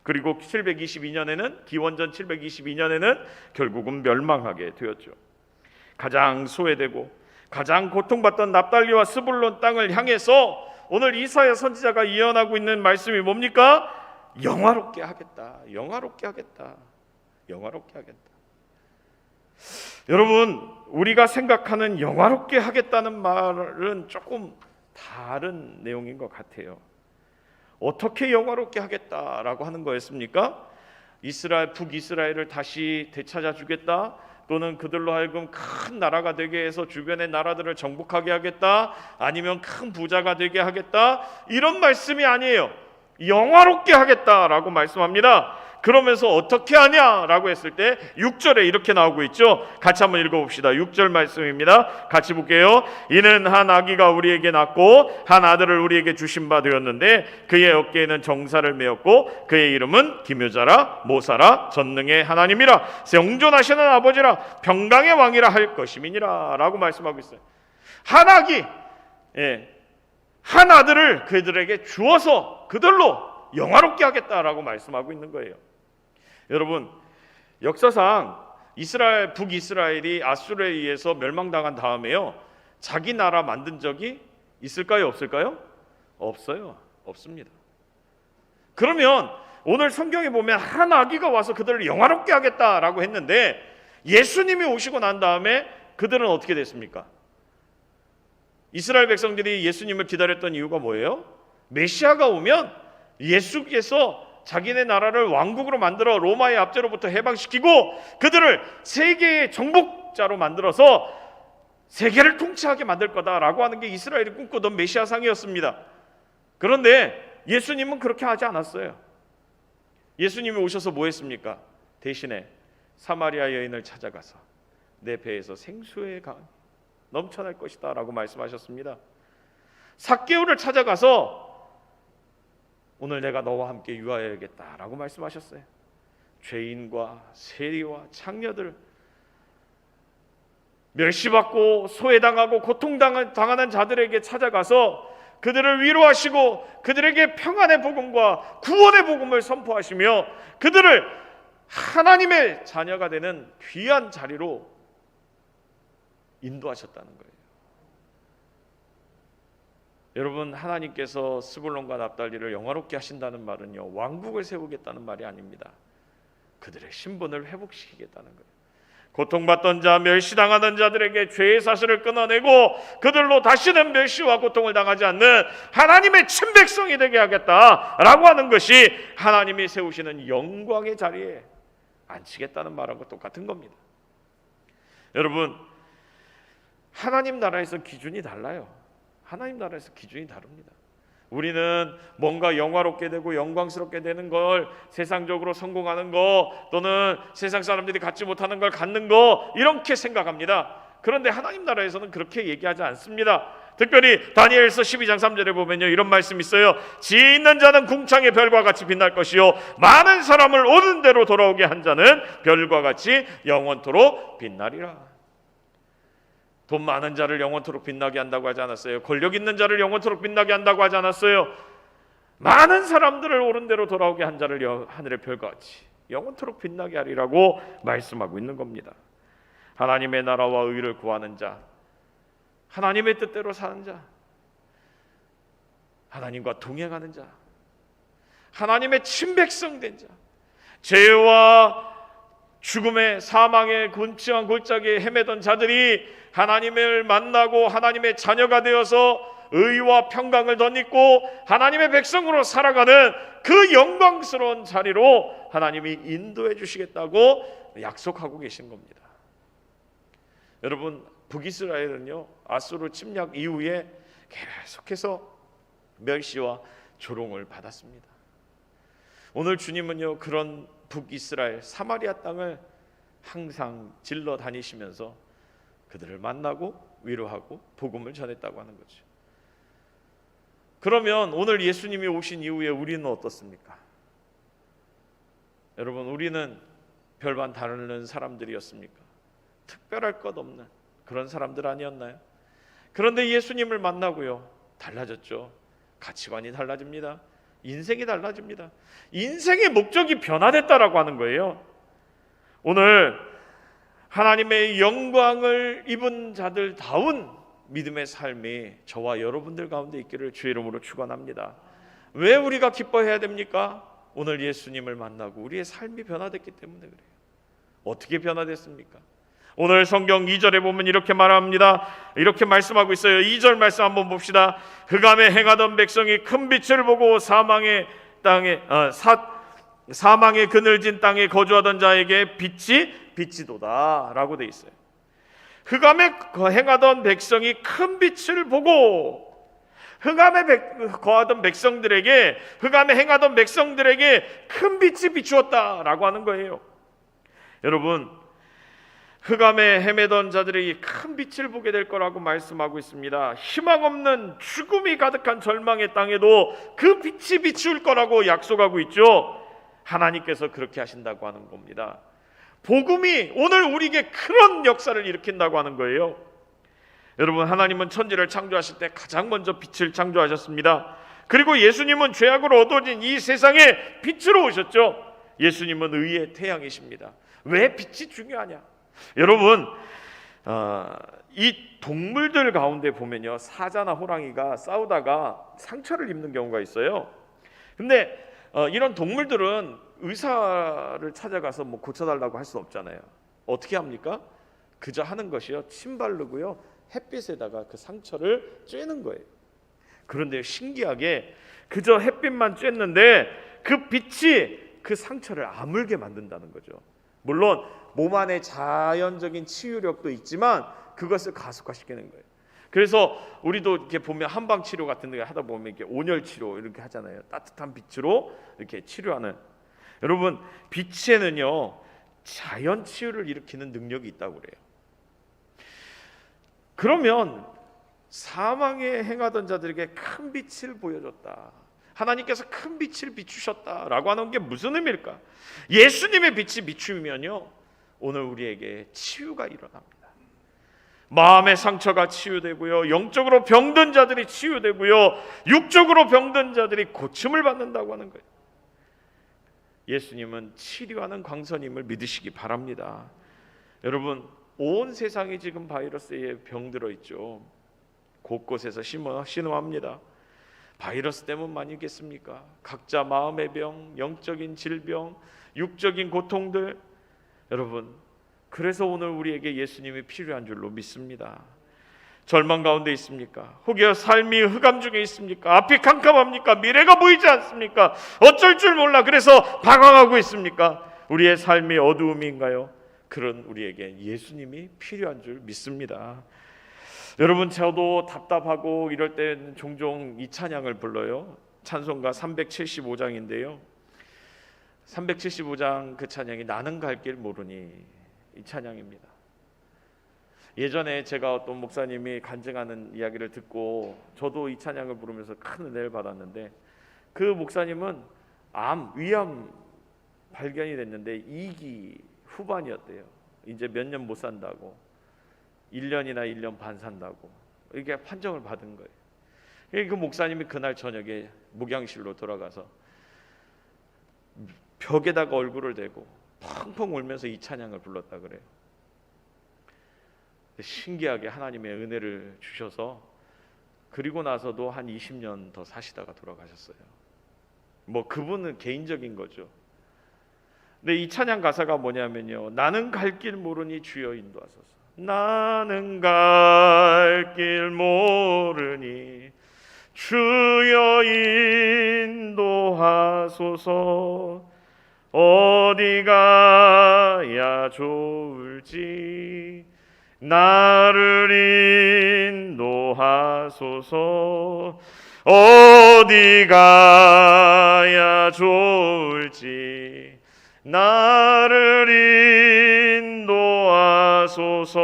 그리고 722년에는 기원전 722년에는 결국은 멸망하게 되었죠. 가장 소외되고 가장 고통받던 납달리와 스불론 땅을 향해서 오늘 이사야 선지자가 예언하고 있는 말씀이 뭡니까? 영화롭게 하겠다. 영화롭게 하겠다. 영화롭게 하겠다. 여러분, 우리가 생각하는 영화롭게 하겠다는 말은 조금 다른 내용인 것 같아요. 어떻게 영화롭게 하겠다라고 하는 거였습니까? 이스라엘, 북이스라엘을 다시 되찾아 주겠다, 또는 그들로 하여금 큰 나라가 되게 해서 주변의 나라들을 정복하게 하겠다, 아니면 큰 부자가 되게 하겠다, 이런 말씀이 아니에요. 영화롭게 하겠다라고 말씀합니다. 그러면서 어떻게 하냐라고 했을 때 6절에 이렇게 나오고 있죠. 같이 한번 읽어봅시다. 6절 말씀입니다. 같이 볼게요. 이는 한 아기가 우리에게 낳고 한 아들을 우리에게 주신 바 되었는데 그의 어깨에는 정사를 메었고 그의 이름은 기묘자라 모사라 전능의 하나님이라 영존하시는 아버지라 평강의 왕이라 할 것임이니라 라고 말씀하고 있어요. 한 아기, 한 아들을 그들에게 주어서 그들로 영화롭게 하겠다라고 말씀하고 있는 거예요. 여러분, 역사상 이스라엘, 북이스라엘이 아수르에 의해서 멸망당한 다음에요, 자기 나라 만든 적이 있을까요? 없을까요? 없어요. 없습니다. 그러면 오늘 성경에 보면 한 아기가 와서 그들을 영화롭게 하겠다라고 했는데 예수님이 오시고 난 다음에 그들은 어떻게 됐습니까? 이스라엘 백성들이 예수님을 기다렸던 이유가 뭐예요? 메시아가 오면 예수께서 자기네 나라를 왕국으로 만들어 로마의 압제로부터 해방시키고 그들을 세계의 정복자로 만들어서 세계를 통치하게 만들 거다라고 하는 게 이스라엘이 꿈꾸던 메시아상이었습니다. 그런데 예수님은 그렇게 하지 않았어요. 예수님이 오셔서 뭐 했습니까? 대신에 사마리아 여인을 찾아가서 내 배에서 생수의 강이 넘쳐날 것이다 라고 말씀하셨습니다. 삭개오를 찾아가서 오늘 내가 너와 함께 유하여야겠다 라고 말씀하셨어요. 죄인과 세리와 창녀들, 멸시받고 소외당하고 고통당하는 자들에게 찾아가서 그들을 위로하시고 그들에게 평안의 복음과 구원의 복음을 선포하시며 그들을 하나님의 자녀가 되는 귀한 자리로 인도하셨다는 거예요. 여러분, 하나님께서 스불론과 납달리를 영화롭게 하신다는 말은요, 왕국을 세우겠다는 말이 아닙니다. 그들의 신분을 회복시키겠다는 거예요. 고통받던 자, 멸시당하던 자들에게 죄의 사슬을 끊어내고 그들로 다시는 멸시와 고통을 당하지 않는 하나님의 친백성이 되게 하겠다라고 하는 것이 하나님이 세우시는 영광의 자리에 앉히겠다는 말하고 똑같은 겁니다. 여러분, 하나님 나라에서 기준이 달라요. 하나님 나라에서 기준이 다릅니다. 우리는 뭔가 영화롭게 되고 영광스럽게 되는 걸, 세상적으로 성공하는 거, 또는 세상 사람들이 갖지 못하는 걸 갖는 거, 이렇게 생각합니다. 그런데 하나님 나라에서는 그렇게 얘기하지 않습니다. 특별히 다니엘서 12장 3절에 보면요, 이런 말씀이 있어요. 지혜 있는 자는 궁창의 별과 같이 빛날 것이요 많은 사람을 오는 대로 돌아오게 한 자는 별과 같이 영원토록 빛나리라. 돈 많은 자를 영원토록 빛나게 한다고 하지 않았어요. 권력 있는 자를 영원토록 빛나게 한다고 하지 않았어요. 많은 사람들을 옳은 대로 돌아오게 한 자를 하늘의 별과 같이 영원토록 빛나게 하리라고 말씀하고 있는 겁니다. 하나님의 나라와 의를 구하는 자, 하나님의 뜻대로 사는 자, 하나님과 동행하는 자, 하나님의 친백성 된 자, 죄와 죽음의 사망의 곤치한 골짜기에 헤매던 자들이 하나님을 만나고 하나님의 자녀가 되어서 의와 평강을 덧입고 하나님의 백성으로 살아가는 그 영광스러운 자리로 하나님이 인도해 주시겠다고 약속하고 계신 겁니다. 여러분, 북이스라엘은요, 아수르 침략 이후에 계속해서 멸시와 조롱을 받았습니다. 오늘 주님은요 그런 북이스라엘 사마리아 땅을 항상 질러 다니시면서 그들을 만나고 위로하고 복음을 전했다고 하는 거죠. 그러면 오늘 예수님이 오신 이후에 우리는 어떻습니까? 여러분, 우리는 별반 다른 사람들이었습니까? 특별할 것 없는 그런 사람들 아니었나요? 그런데 예수님을 만나고요 달라졌죠. 가치관이 달라집니다. 인생이 달라집니다. 인생의 목적이 변화됐다라고 하는 거예요. 오늘 하나님의 영광을 입은 자들다운 믿음의 삶이 저와 여러분들 가운데 있기를 주의 이름으로 축원합니다. 왜 우리가 기뻐해야 됩니까? 오늘 예수님을 만나고 우리의 삶이 변화됐기 때문에 그래요. 어떻게 변화됐습니까? 오늘 성경 2절에 보면 이렇게 말합니다. 이렇게 말씀하고 있어요. 2절 말씀 한번 봅시다. 흑암에 행하던 백성이 큰 빛을 보고 사망의 그늘진 땅에 거주하던 자에게 빛이도다 라고 돼 있어요. 흑암에 행하던 백성이 큰 빛을 보고, 흑암에 거하던 백성들에게, 흑암에 행하던 백성들에게 큰 빛이 비추었다라고 하는 거예요. 여러분, 흑암에 헤매던 자들에게 큰 빛을 보게 될 거라고 말씀하고 있습니다. 희망 없는 죽음이 가득한 절망의 땅에도 그 빛이 비출 거라고 약속하고 있죠. 하나님께서 그렇게 하신다고 하는 겁니다. 복음이 오늘 우리에게 그런 역사를 일으킨다고 하는 거예요. 여러분, 하나님은 천지를 창조하실 때 가장 먼저 빛을 창조하셨습니다. 그리고 예수님은 죄악으로 어두워진 이 세상에 빛으로 오셨죠. 예수님은 의의 태양이십니다. 왜 빛이 중요하냐? 여러분, 이 동물들 가운데 보면요, 사자나 호랑이가 싸우다가 상처를 입는 경우가 있어요. 근데 이런 동물들은 의사를 찾아가서 뭐 고쳐달라고 할 수 없잖아요. 어떻게 합니까? 그저 하는 것이요, 침 바르고요, 햇빛에다가 그 상처를 쬐는 거예요. 그런데 신기하게 그저 햇빛만 쬐는데 그 빛이 그 상처를 아물게 만든다는 거죠. 물론 몸 안에 자연적인 치유력도 있지만 그것을 가속화시키는 거예요. 그래서 우리도 이렇게 보면 한방 치료 같은 데 하다 보면 이렇게 온열 치료 이렇게 하잖아요. 따뜻한 빛으로 이렇게 치료하는. 여러분, 빛에는요 자연 치유를 일으키는 능력이 있다고 그래요. 그러면 사망에 행하던 자들에게 큰 빛을 보여줬다. 하나님께서 큰 빛을 비추셨다라고 하는 게 무슨 의미일까? 예수님의 빛이 비추면요 오늘 우리에게 치유가 일어납니다. 마음의 상처가 치유되고요, 영적으로 병든 자들이 치유되고요, 육적으로 병든 자들이 고침을 받는다고 하는 거예요. 예수님은 치료하는 광선임을 믿으시기 바랍니다. 여러분, 온 세상이 지금 바이러스에 병들어 있죠. 곳곳에서 신음합니다. 바이러스 때문만이겠습니까? 각자 마음의 병, 영적인 질병, 육적인 고통들. 여러분, 그래서 오늘 우리에게 예수님이 필요한 줄로 믿습니다. 절망 가운데 있습니까? 혹여 삶이 흑암 중에 있습니까? 앞이 캄캄합니까? 미래가 보이지 않습니까? 어쩔 줄 몰라 그래서 방황하고 있습니까? 우리의 삶이 어두움인가요? 그런 우리에게 예수님이 필요한 줄 믿습니다. 여러분, 저도 답답하고 이럴 때는 종종 이 찬양을 불러요. 찬송가 375장인데요 375장 그 찬양이 나는 갈 길 모르니, 이 찬양입니다. 예전에 제가 어떤 목사님이 간증하는 이야기를 듣고 저도 이 찬양을 부르면서 큰 은혜를 받았는데, 그 목사님은 위암 발견이 됐는데 2기 후반이었대요. 이제 몇 년 못 산다고, 1년이나 1년 반 산다고 이게 판정을 받은 거예요. 그 목사님이 그날 저녁에 목양실로 돌아가서 벽에다가 얼굴을 대고 펑펑 울면서 이 찬양을 불렀다 그래요. 신기하게 하나님의 은혜를 주셔서 그리고 나서도 한 20년 더 사시다가 돌아가셨어요. 뭐 그분은 개인적인 거죠. 근데 이 찬양 가사가 뭐냐면요, 나는 갈 길 모르니 주여 인도하소서. 나는 갈 길 모르니 주여 인도하소서. 어디 가야 좋을지 나를 인도하소서. 어디 가야 좋을지 나를 인도하소서.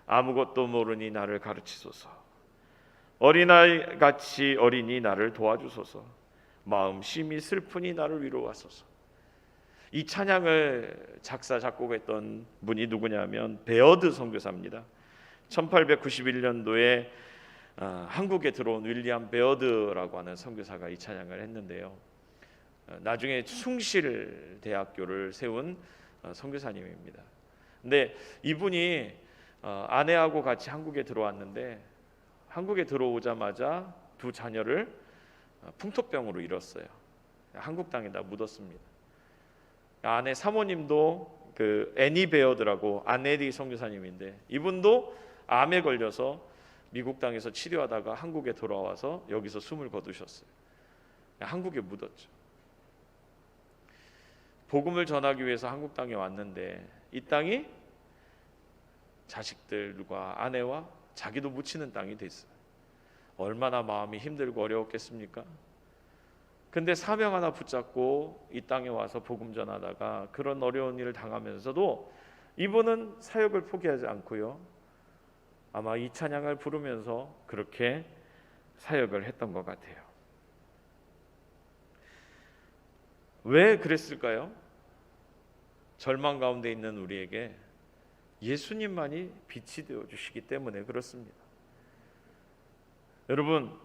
아무것도 모르니 나를 가르치소서. 어린아이같이 어린이 나를 도와주소서. 마음 심히 슬프니 나를 위로하소서. 이 찬양을 작사 작곡했던 분이 누구냐면 베어드 선교사입니다. 1891년도에 한국에 들어온 윌리엄 베어드라고 하는 선교사가 이 찬양을 했는데요. 나중에 숭실대학교를 세운 선교사님입니다. 근데 이분이 아내하고 같이 한국에 들어왔는데 한국에 들어오자마자 두 자녀를 풍토병으로 잃었어요. 한국 땅에다 묻었습니다. 아내 사모님도 그 애니 베어드라고 아네리 선교사님인데 이분도 암에 걸려서 미국 땅에서 치료하다가 한국에 돌아와서 여기서 숨을 거두셨어요. 한국에 묻었죠. 복음을 전하기 위해서 한국 땅에 왔는데 이 땅이 자식들과 아내와 자기도 묻히는 땅이 됐어요. 얼마나 마음이 힘들고 어려웠겠습니까? 근데 사명 하나 붙잡고 이 땅에 와서 복음 전하다가 그런 어려운 일을 당하면서도 이분은 사역을 포기하지 않고요. 아마 이 찬양을 부르면서 그렇게 사역을 했던 것 같아요. 왜 그랬을까요? 절망 가운데 있는 우리에게 예수님만이 빛이 되어 주시기 때문에 그렇습니다. 여러분,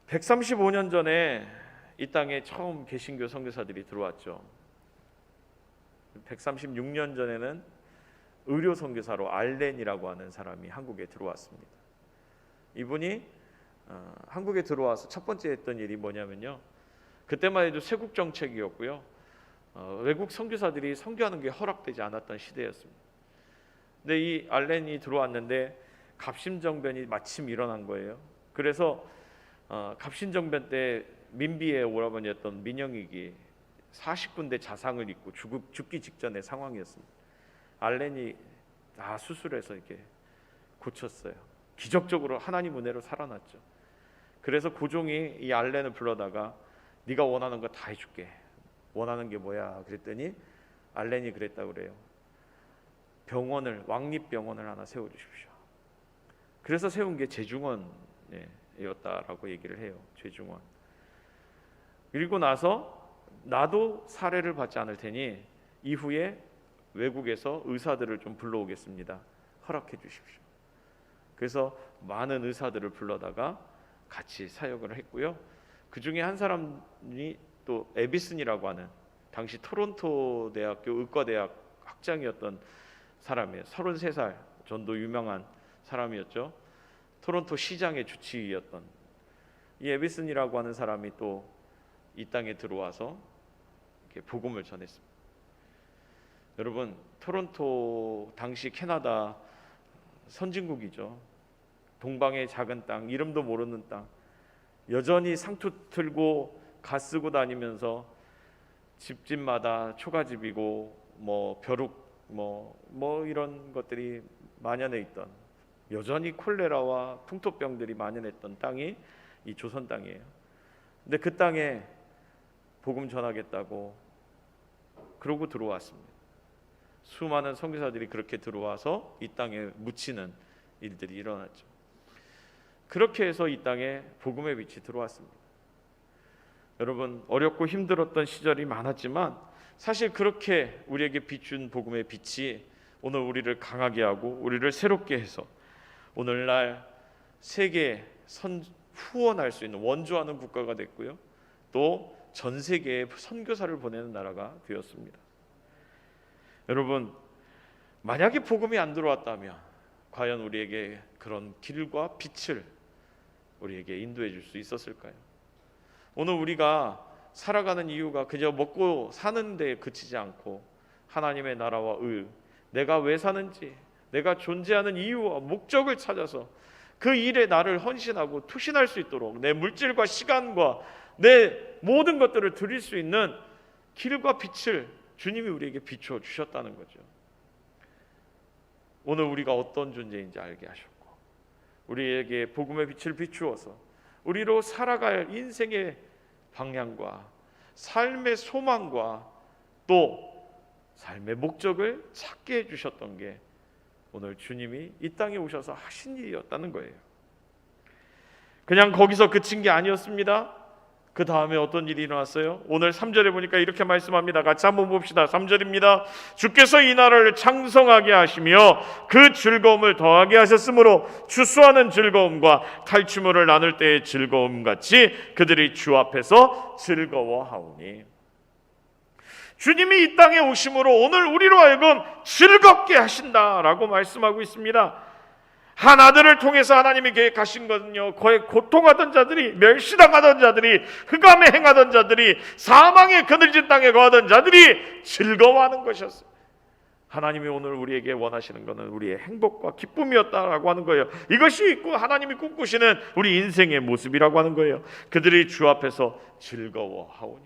135년 전에 이 땅에 처음 개신교 선교사들이 들어왔죠. 136년 전에는 의료 선교사로 알렌이라고 하는 사람이 한국에 들어왔습니다. 이분이 한국에 들어와서 첫 번째 했던 일이 뭐냐면요. 그때만 해도 쇄국 정책이었고요. 외국 선교사들이 선교하는 게 허락되지 않았던 시대였습니다. 근데 이 알렌이 들어왔는데 갑신정변이 마침 일어난 거예요. 그래서 갑신정변 때 민비의 오라버니였던 민영익이 40군데 자상을 입고 죽기 직전의 상황이었습니다. 알렌이 다 수술해서 이렇게 고쳤어요. 기적적으로 하나님 은혜로 살아났죠. 그래서 고종이 이 알렌을 불러다가 네가 원하는 거 다 해줄게. 원하는 게 뭐야? 그랬더니 알렌이 그랬다고 그래요. 병원을, 왕립병원을 하나 세워주십시오. 그래서 세운 게 제중원이었다라고 얘기를 해요. 제중원. 그리고 나서 나도 사례를 받지 않을 테니 이후에 외국에서 의사들을 좀 불러오겠습니다. 허락해 주십시오. 그래서 많은 의사들을 불러다가 같이 사역을 했고요. 그 중에 한 사람이 또 에비슨이라고 하는 당시 토론토 대학교 의과대학 학장이었던 사람이에요. 33살 전도 유명한 사람이었죠. 토론토 시장의 주치의였던 이 에비슨이라고 하는 사람이 또 이 땅에 들어와서 이렇게 복음을 전했습니다. 여러분, 토론토 당시 캐나다 선진국이죠. 동방의 작은 땅, 이름도 모르는 땅, 여전히 상투 틀고 가 쓰고 다니면서 집집마다 초가집이고 뭐 벼룩 뭐 이런 것들이 만연해 있던, 여전히 콜레라와 풍토병들이 만연했던 땅이 이 조선 땅이에요. 근데 그 땅에 복음 전하겠다고 그러고 들어왔습니다. 수많은 선교사들이 그렇게 들어와서 이 땅에 묻히는 일들이 일어났죠. 그렇게 해서 이 땅에 복음의 빛이 들어왔습니다. 여러분, 어렵고 힘들었던 시절이 많았지만 사실 그렇게 우리에게 비춘 복음의 빛이 오늘 우리를 강하게 하고 우리를 새롭게 해서 오늘날 세계에 후원할 수 있는 원조하는 국가가 됐고요. 또 전 세계에 선교사를 보내는 나라가 되었습니다. 여러분, 만약에 복음이 안 들어왔다면 과연 우리에게 그런 길과 빛을 우리에게 인도해 줄 수 있었을까요? 오늘 우리가 살아가는 이유가 그저 먹고 사는 데 그치지 않고 하나님의 나라와 의, 내가 왜 사는지, 내가 존재하는 이유와 목적을 찾아서 그 일에 나를 헌신하고 투신할 수 있도록 내 물질과 시간과 내 모든 것들을 드릴 수 있는 길과 빛을 주님이 우리에게 비추어 주셨다는 거죠. 오늘 우리가 어떤 존재인지 알게 하셨고 우리에게 복음의 빛을 비추어서 우리로 살아갈 인생의 방향과 삶의 소망과 또 삶의 목적을 찾게 해주셨던 게 오늘 주님이 이 땅에 오셔서 하신 일이었다는 거예요. 그냥 거기서 그친 게 아니었습니다. 그 다음에 어떤 일이 일어났어요? 오늘 3절에 보니까 이렇게 말씀합니다. 같이 한번 봅시다. 3절입니다. 주께서 이 나라를 창성하게 하시며 그 즐거움을 더하게 하셨으므로 추수하는 즐거움과 탈취물을 나눌 때의 즐거움 같이 그들이 주 앞에서 즐거워하오니. 주님이 이 땅에 오심으로 오늘 우리로 하여금 즐겁게 하신다라고 말씀하고 있습니다. 한 아들을 통해서 하나님이 계획하신 것은요, 거의 고통하던 자들이, 멸시당하던 자들이, 흑암에 행하던 자들이, 사망의 그늘진 땅에 거하던 자들이 즐거워하는 것이었어요. 하나님이 오늘 우리에게 원하시는 것은 우리의 행복과 기쁨이었다라고 하는 거예요. 이것이 있고 하나님이 꿈꾸시는 우리 인생의 모습이라고 하는 거예요. 그들이 주 앞에서 즐거워하오니.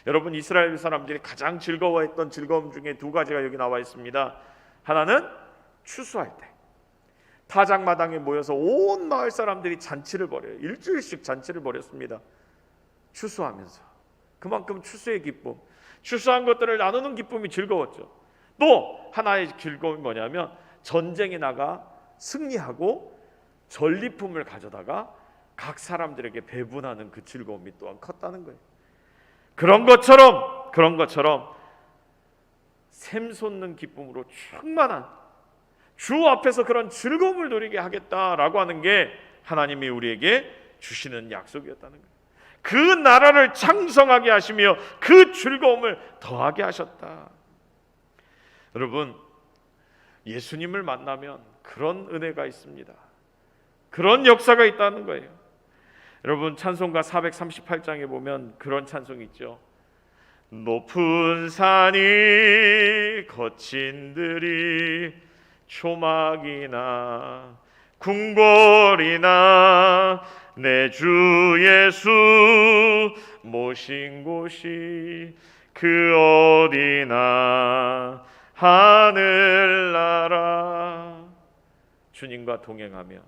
여러분, 이스라엘 사람들이 가장 즐거워했던 즐거움 중에 두 가지가 여기 나와 있습니다. 하나는 추수할 때 타작마당에 모여서 온 마을 사람들이 잔치를 벌여요. 일주일씩 잔치를 벌였습니다. 추수하면서. 그만큼 추수의 기쁨, 추수한 것들을 나누는 기쁨이 즐거웠죠. 또 하나의 즐거움이 뭐냐면 전쟁에 나가 승리하고 전리품을 가져다가 각 사람들에게 배분하는 그 즐거움이 또한 컸다는 거예요. 그런 것처럼 샘 솟는 기쁨으로 충만한 주 앞에서 그런 즐거움을 누리게 하겠다라고 하는 게 하나님이 우리에게 주시는 약속이었다는 거예요. 그 나라를 창성하게 하시며 그 즐거움을 더하게 하셨다. 여러분, 예수님을 만나면 그런 은혜가 있습니다. 그런 역사가 있다는 거예요. 여러분, 찬송가 438장에 보면 그런 찬송이 있죠. 높은 산이 거친 들이 초막이나 궁궐이나 내 주 예수 모신 곳이 그 어디나 하늘나라. 주님과 동행하며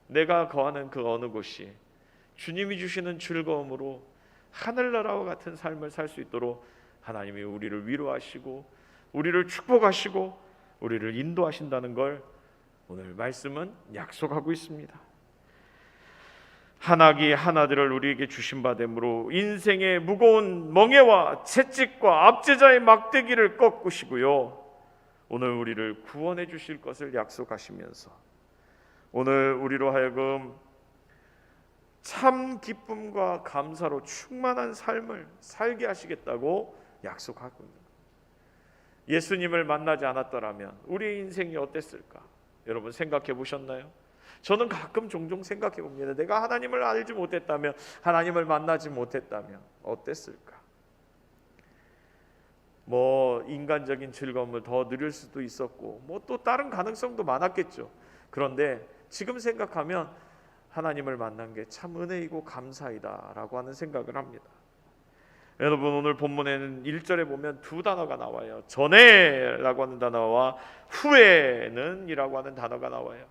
내가 거하는 그 어느 곳이 주님이 주시는 즐거움으로 하늘나라와 같은 삶을 살 수 있도록 하나님이 우리를 위로하시고 우리를 축복하시고 우리를 인도하신다는 걸 오늘 말씀은 약속하고 있습니다. 한아기 한아들을 우리에게 주신 바 되므로 인생의 무거운 멍에와 채찍과 압제자의 막대기를 꺾으시고요, 오늘 우리를 구원해 주실 것을 약속하시면서 오늘 우리로 하여금 참 기쁨과 감사로 충만한 삶을 살게 하시겠다고 약속하고 있는 거예요. 예수님을 만나지 않았더라면 우리의 인생이 어땠을까? 여러분 생각해 보셨나요? 저는 가끔 종종 생각해 봅니다. 내가 하나님을 알지 못했다면, 하나님을 만나지 못했다면 어땠을까? 뭐 인간적인 즐거움을 더 누릴 수도 있었고 뭐 또 다른 가능성도 많았겠죠. 그런데 지금 생각하면 하나님을 만난 게 참 은혜이고 감사이다라고 하는 생각을 합니다. 여러분, 오늘 본문에는 1절에 보면 두 단어가 나와요. 전에라고 하는 단어와 후에는 이라고 하는 단어가 나와요.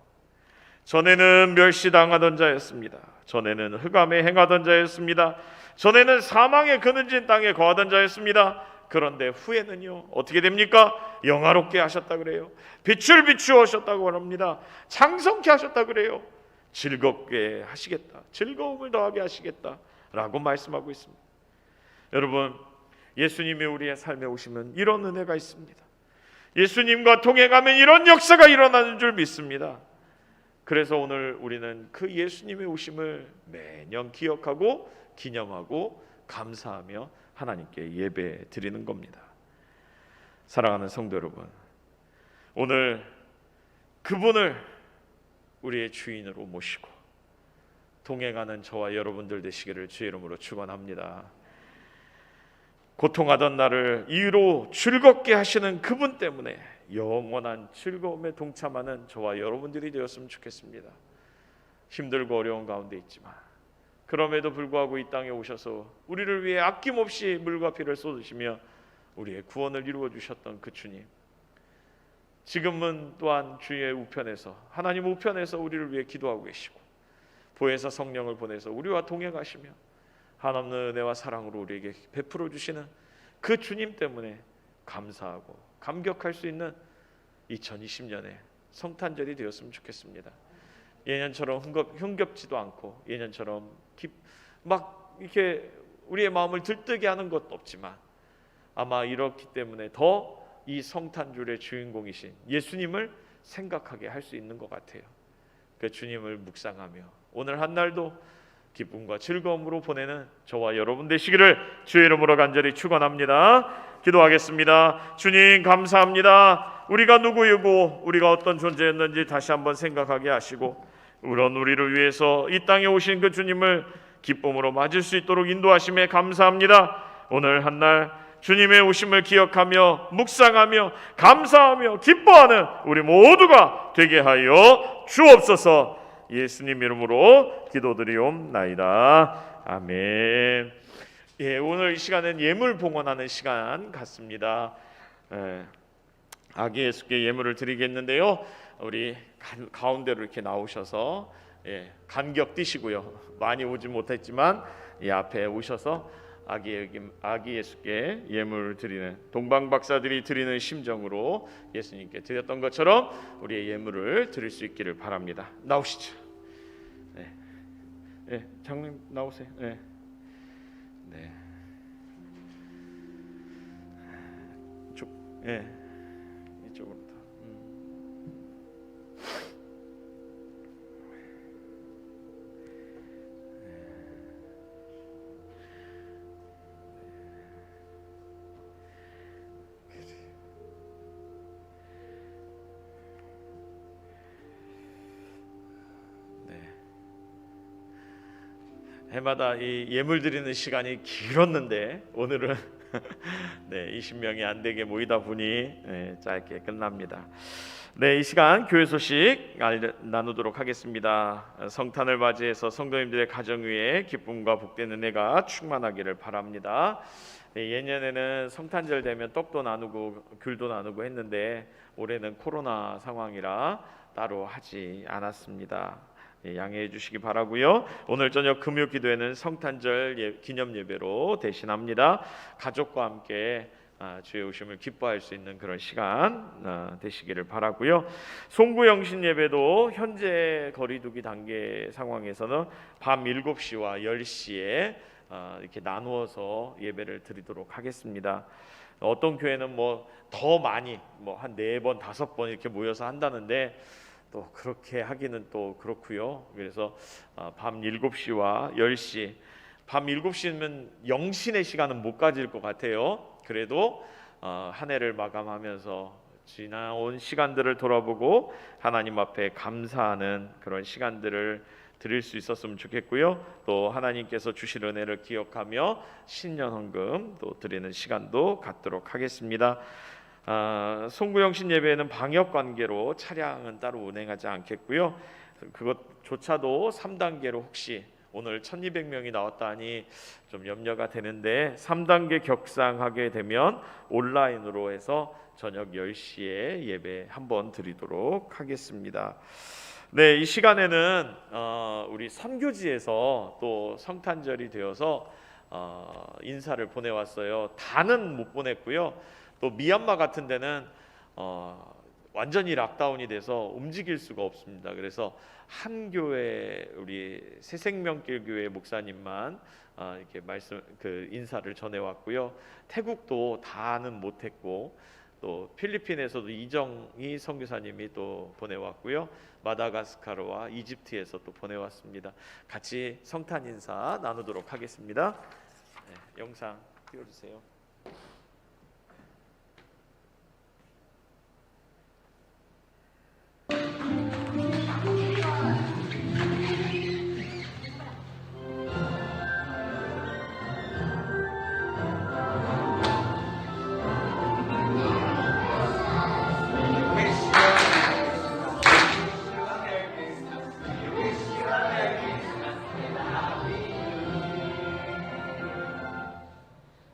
전에는 멸시당하던 자였습니다. 전에는 흑암에 행하던 자였습니다. 전에는 사망의 그늘진 땅에 거하던 자였습니다. 그런데 후에는요, 어떻게 됩니까? 영화롭게 하셨다 그래요. 빛을 비추셨다고 합니다. 창성케 하셨다 그래요. 즐겁게 하시겠다, 즐거움을 더하게 하시겠다라고 말씀하고 있습니다. 여러분, 예수님이 우리의 삶에 오시면 이런 은혜가 있습니다. 예수님과 동행하면 이런 역사가 일어나는 줄 믿습니다. 그래서 오늘 우리는 그 예수님의 오심을 매년 기억하고 기념하고 감사하며 하나님께 예배 드리는 겁니다. 사랑하는 성도 여러분, 오늘 그분을 우리의 주인으로 모시고 동행하는 저와 여러분들 되시기를 주의 이름으로 축원합니다. 고통하던 나를 이유로 즐겁게 하시는 그분 때문에 영원한 즐거움에 동참하는 저와 여러분들이 되었으면 좋겠습니다. 힘들고 어려운 가운데 있지만 그럼에도 불구하고 이 땅에 오셔서 우리를 위해 아낌없이 물과 피를 쏟으시며 우리의 구원을 이루어 주셨던 그 주님, 지금은 또한 주의 우편에서, 하나님 우편에서 우리를 위해 기도하고 계시고 보혜사 성령을 보내서 우리와 동행하시며 한없는 은혜와 사랑으로 우리에게 베풀어 주시는 그 주님 때문에 감사하고 감격할 수 있는 2020년에 성탄절이 되었으면 좋겠습니다. 예년처럼 흥겹지도 않고 예년처럼 막 이렇게 우리의 마음을 들뜨게 하는 것도 없지만 아마 이렇기 때문에 더 이 성탄절의 주인공이신 예수님을 생각하게 할 수 있는 것 같아요. 그 주님을 묵상하며 오늘 한 날도 기쁨과 즐거움으로 보내는 저와 여러분 되시기를 주의 이름으로 간절히 축원합니다. 기도하겠습니다. 주님 감사합니다. 우리가 누구이고 우리가 어떤 존재였는지 다시 한번 생각하게 하시고 그런 우리를 위해서 이 땅에 오신 그 주님을 기쁨으로 맞을 수 있도록 인도하심에 감사합니다. 오늘 한 날 주님의 오심을 기억하며 묵상하며 감사하며 기뻐하는 우리 모두가 되게 하여 주옵소서. 예수님 이름으로 기도드리옵나이다. 아멘. 예, 오늘 이 시간은 예물 봉헌하는 시간 같습니다. 아기 예수께 예물을 드리겠는데요. 우리 가운데로 이렇게 나오셔서 간격 띄시고요. 많이 오지 못했지만 이 앞에 오셔서 아기 예수께 예물을 드리는 동방 박사들이 드리는 심정으로 예수님께 드렸던 것처럼 우리의 예물을 드릴 수 있기를 바랍니다. 나오시죠. 장로님 나오세요. 네. 이쪽으로. 해마다 이 예물 드리는 시간이 길었는데 오늘은 20명이 안 되게 모이다 보니 짧게 끝납니다. 이 시간 교회 소식 나누도록 하겠습니다. 성탄을 맞이해서 성도님들의 가정 위에 기쁨과 복된 은혜가 충만하기를 바랍니다. 예년에는 성탄절 되면 떡도 나누고 귤도 나누고 했는데 올해는 코로나 상황이라 따로 하지 않았습니다. 양해해 주시기 바라고요. 오늘 저녁 금요 기도회는 성탄절 기념 예배로 대신합니다. 가족과 함께 주의 오심을 기뻐할 수 있는 그런 시간 되시기를 바라고요. 송구영신 예배도 현재 거리두기 단계 상황에서는 밤 7시와 10시에 이렇게 나누어서 예배를 드리도록 하겠습니다. 어떤 교회는 더 많이 한 4번, 5번 이렇게 모여서 한다는데 또 그렇게 하기는 또 그렇고요. 그래서 밤 7시와 10시, 밤 7시면 영신의 시간은 못 가질 것 같아요. 그래도 한 해를 마감하면서 지나온 시간들을 돌아보고 하나님 앞에 감사하는 그런 시간들을 드릴 수 있었으면 좋겠고요. 또 하나님께서 주실 은혜를 기억하며 신년 헌금 또 드리는 시간도 갖도록 하겠습니다. 송구영신 예배는 방역 관계로 차량은 따로 운행하지 않겠고요. 그것조차도 3단계로 혹시 오늘 1200명이 나왔다니 좀 염려가 되는데 3단계 격상하게 되면 온라인으로 해서 저녁 10시에 예배 한번 드리도록 하겠습니다. 이 시간에는 우리 선교지에서 또 성탄절이 되어서 인사를 보내왔어요. 다는 못 보냈고요. 또 미얀마 같은 데는 완전히 락다운이 돼서 움직일 수가 없습니다. 그래서 한 교회 우리 새생명길 교회 목사님만 이렇게 인사를 전해왔고요. 태국도 다는 못했고 또 필리핀에서도 이정희 선교사님이 또 보내왔고요. 마다가스카르와 이집트에서 또 보내왔습니다. 같이 성탄 인사 나누도록 하겠습니다. 영상 띄워주세요.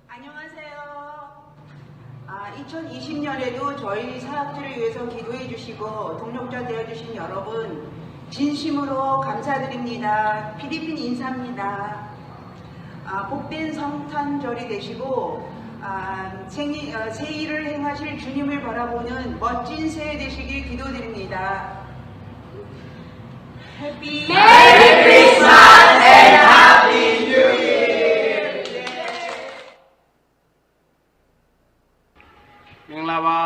안녕하세요. 2020년에도 저희 사역지를 위해서 기도해 주시고 동력자 되어 주신 여러분 진심으로 감사드립니다. 필리핀 인사입니다. 복된 성탄절이 되시고 새 일을 행하실 주님을 바라보는 멋진 새해 되시길 기도드립니다. Happy Christmas and Happy New Year! မင်္ဂလာပါ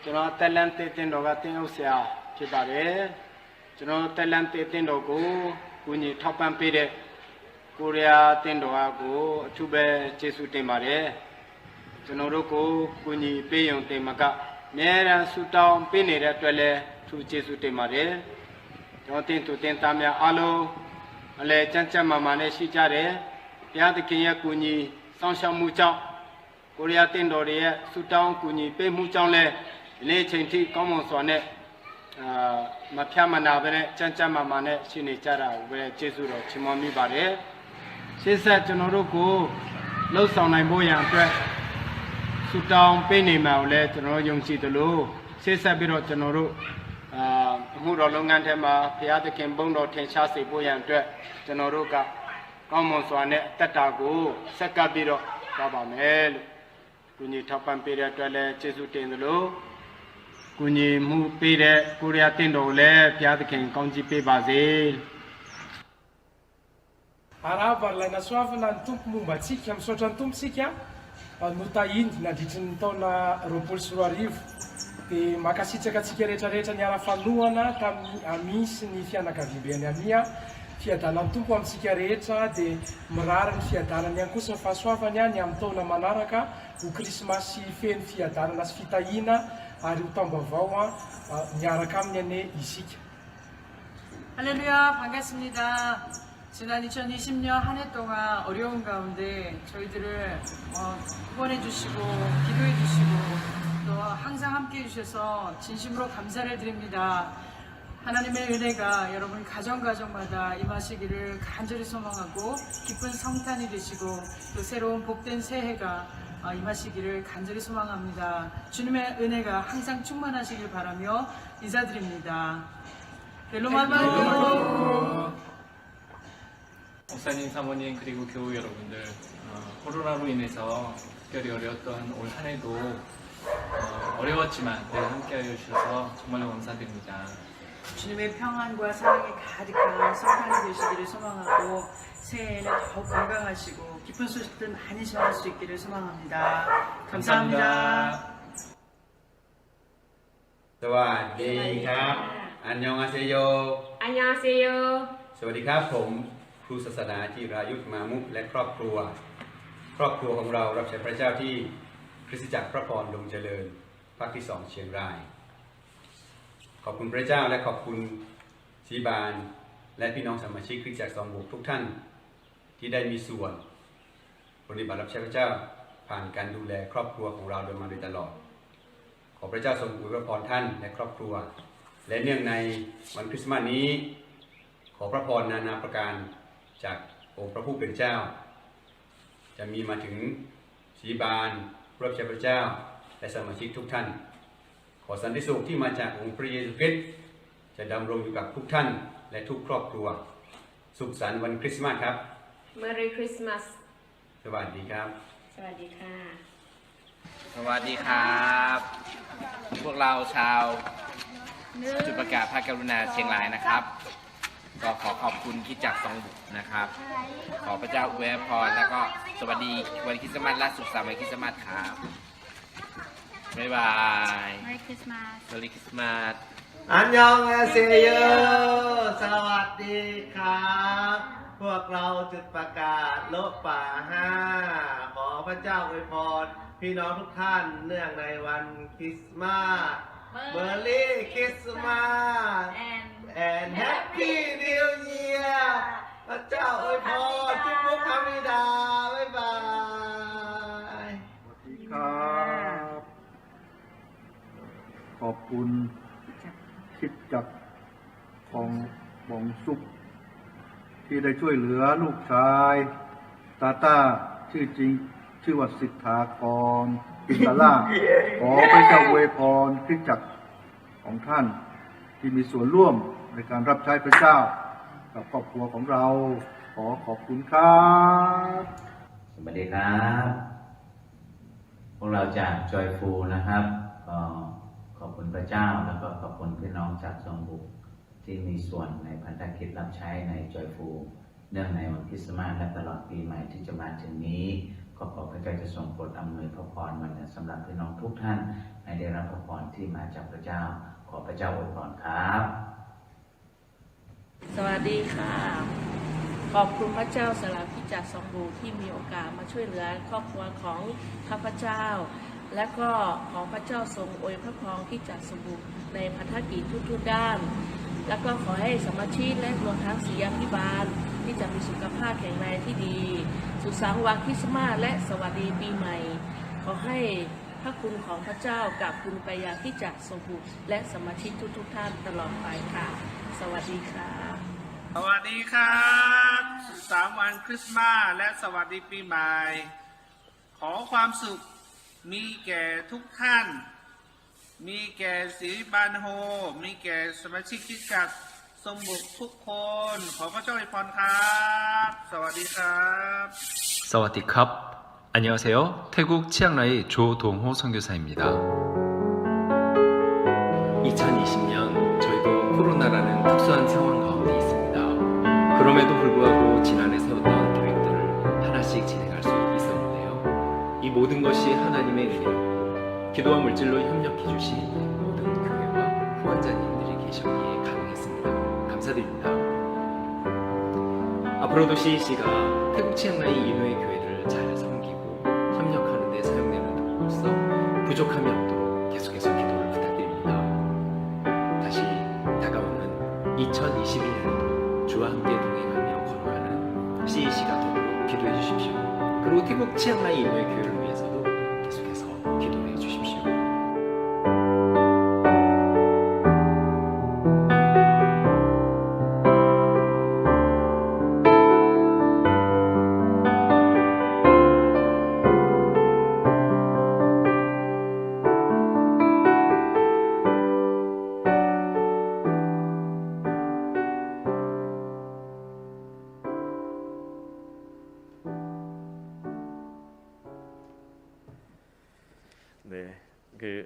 ကျွန်တော်တက်လန်တေးတင်တော်ကတင်းဥဆရာဖြစ်ပါတယ်ကျွန်တော်တက်လန်တေးတင်တော်ကိုကိုကြီးထောက်ပံ့ပေးတဲ့ကိုရီးယားတင်းတော်ကိုအထူးပဲကျေးဇူးတင်ပါတယ်ကျွန်တော်တို့ကိုကိုကြီးပေးရုံတင်မကအများရန်ဆူတောင်းပေးနေတဲ့အတွက်လည်းအထူးကျေးဇူးတင်ပါတယ်ကျွန်တော်တင်သူတင်သားများအားလုံးအလဲကြမ်းကြမ်းမာမာနဲ့ရှိကြတယ်ဘုရားသခင်ရဲ့ကိုကြီးစောင့်ရှောက်မှုကြောင့်ကိုရီးယားတင်တော်ရဲ့ဆူတောင်းကူညီပေးမှုကြောင့်လည်းဒီနေ့ချိန်ထိကောင်းမွန်စွာနဲ့မဖြတ်မနာပဲနဲ့ကြမ်းကြမ်းမာမာနဲ့ရှိနေကြတာကိုပဲကျေးဇူးတော်ချီးမွမ်းမိပါတယ်ရှေ့ဆက်ကျွန်တော်တို့ကိုလှုပ်ဆောင်နိုင်ဖို့ရန်အတွက်ဆူတောင်းပေးနေမှာကိုလည်းကျွန်တော်ယုံကြည်တယ်လို့ရှေ့ဆက်ပြီးတော့ကျွန်တော်တို့အမှုတော်လုပ်ငန်းထဲမှာဘုရားသခင်ဘုန်းတော်ထင်ရှားစေဖို့ရန်အတွက်ကျွန်တော်တို့ကကောင်းမွန်စွာနဲ့အသက်တာကိုဆက်ကပ်ပြီးတော့သွားပါမယ်လို့ကိုကြီးထောက်ပံ့ပေးတဲ့အတွက်လည်းကျေးဇူးတင်သလိုကိုကြီးမှုပေးတဲ့ကိုရီးယားတင်တော်လည်းဘုရားသခင်ကောင်းချီးပေးပါစေ Arabar lai na suava na tumpo momba antsika misaotra ny tompo sika notainy nandritry ny taona 2024 dia makasitraka antsika rehetrarehetra ny ara-fanoana tamin'ny misy ny fianakaviany amia fiadanan'ny tompo amintsika rehetra dia mirary ny fiadanany ihany kosa ny fahasoavany ny amin'ny taona manaraka ho krismasy feno fiadanana sy fitahiana ary ho tambavao miaraka aminy ane isika. 할렐루야 반갑습니다. 지난 2020년 한 해 동안 어려운 가운데 저희들을 후원해 주시고 기도해 주시고 또 항상 함께 해주셔서 진심으로 감사를 드립니다. 하나님의 은혜가 여러분 가정마다 임하시기를 간절히 소망하고 기쁜 성탄이 되시고 또 새로운 복된 새해가 임하시기를 간절히 소망합니다. 주님의 은혜가 항상 충만하시길 바라며 인사드립니다. 벨로마마요. 목사님, 사모님 그리고 교우 여러분들 코로나로 인해서 특별히 어려웠던 올 한 해도 어려웠지만 늘 함께하여 주셔서 정말로 감사드립니다. 주님의 평안과 사랑이 가득한 성탄이 되시기를 소망하고 새해에는 더욱 건강하시고 기쁜 소식들 많이 전할 수 있기를 소망합니다. 감사합니다. สวัสดีครับอันยองอาเซโย 안녕하세요. สวัสดีครับผมครูศาสนาจิรายุทธมามุกและครอบครัวของเรารับใช้พระเจ้าที่คริสตจักรพระพรดงเจริญภาคที่2เชียงรายขอบคุณพระเจ้าและขอบคุณชีบานและพี่น้องสมาชิกคริสตจักรสองบุกทุกท่านที่ได้มีส่วนปฏิบัติรับใช้พระเจ้าผ่านการดูแลครอบครัวของเราโดยมาโดยตลอดขอพระเจ้าทรงอวยพรท่านและครอบครัวและเนื่องในวันคริสต์มาสนี้ขอพระพรนานาประการจากองค์พระผู้เป็นเจ้าจะมีมาถึงชีบานรับใช้พระเจ้าและสมาชิกทุกท่านขอสันติสุขที่มาจากองค์พระเยซูคริสต์จะดำรงอยู่กับทุกท่านและทุกครอบครัวสุขสันต์วันคริสต์มาสครับ Merry Christmas สวัสดีครับ สวัสดีค่ะ สวัสดีครับพวกเราชาวจุดประกาศพระกรุณาเชียงรายนะครับก็ขอขอบคุณคริสตจักรสองบุกนะครับขอพระเจ้าอวยพรแล้วก็สวัสดีวันคริสต์มาสและสุขสันต์วันคริสต์มาสครับบ๊ายบาย Merry Christmas Merry Christmas อันยองอาเซโยสวัสดีครับพวกเราจุดประกาศโลกป่า5ขอพระเจ้าอวยพรพี่น้องทุกท่านเนื่องในวันคริสต์มาส Merry Christmas and Happy New Year พระเจ้าอวยพรทุกพวกพระบิดาบ๊ายบายครับขอบคุณคริสตจักรของบองสุขที่ได้ช่วยเหลือลูกชายตาต้าชื่อจริงชื่อว่าสิทธากรปินตล่าขอพระเจ้าอวยพรคริสตจักรของท่านที่มีส่วนร่วมในการรับใช้พระเจ้ากับครอบครัวของเรา ขอขอบคุณครับ สวัสดีครับพวกเราจากจอยฟูนะครับก็ขอบคุณพระเจ้าแล้วก็ขอบคุณพี่น้องจากซองบุกที่มีส่วนในพันธกิจรับใช้ในจอยฟูเนื่องในวันคริสต์มาสและตลอดปีใหม่ที่จะมาถึงนี้ก็ขอพระเจ้าจะทรงโปรดอำนวยพระพรวันนี้สำหรับพี่น้องทุกท่านให้ได้รับพระพรที่มาจากพระเจ้าขอพระเจ้าอวยพรครับ สวัสดีค่ะ ขอบคุณพระเจ้าสำหรับที่จัดสองบูที่มีโอกาสมาช่วยเหลือครอบครัวของข้าพเจ้า และก็ของพระเจ้าทรงอวยพระพรที่จัดสมบูรณ์ในพันธกิจทุกๆด้าน แล้วก็ขอให้สมาชิกและรวมทั้งศิษยาภิบาลที่จะมีสุขภาพแข็งแรงที่ดี สุขสันต์วันคริสต์มาสและสวัสดีปีใหม่ ขอให้พระคุณของพระเจ้ากับคุณไปยังที่จัดสมบูรณ์และสมาชิกทุกๆท่านตลอดไปค่ะสวัสดีค่ะ สวัสดีครับสุขสันต์วันคริสต์มาสและสวัสดีปีใหม่ ขอความสุขมีแก่ทุกท่าน มีแก่ศิริบาลโฮมีแก่สมาชิกที่จัดสมบุกทุกคน ขอพระเจ้าอวยพรครับ สวัสดีครับ 사와디캅 안녕하세요. 태국 치앙라이 조동호 선교사입니다. 2020년 저희도 코로나라는 특수한 상황 가운데 있습니다. 그럼에도 불구하고 지난해 세웠던 계획들을 하나씩 진행할 수 있었는데요. 이 모든 것이 하나님의 은혜였고 기도와 물질로 협력해 주신 모든 교회와 후원자님들이 계셨기에 가능했습니다. 감사드립니다. 앞으로도 CEC가 태국 치앙라이 이노의 교회를 잘 섬기고 협력하는 데 사용되는 도구로서 부족함이 없도록 계속해서 기도를 부탁드립니다. 다시 다가오는 2021년에도 주와 함께 동행하며 걸어가는 CEC가 되도록 기도해 주십시오. 그리고 태국 치앙라이 이노의 교회를 위해서도 계속해서 기도해 주십시오. 네,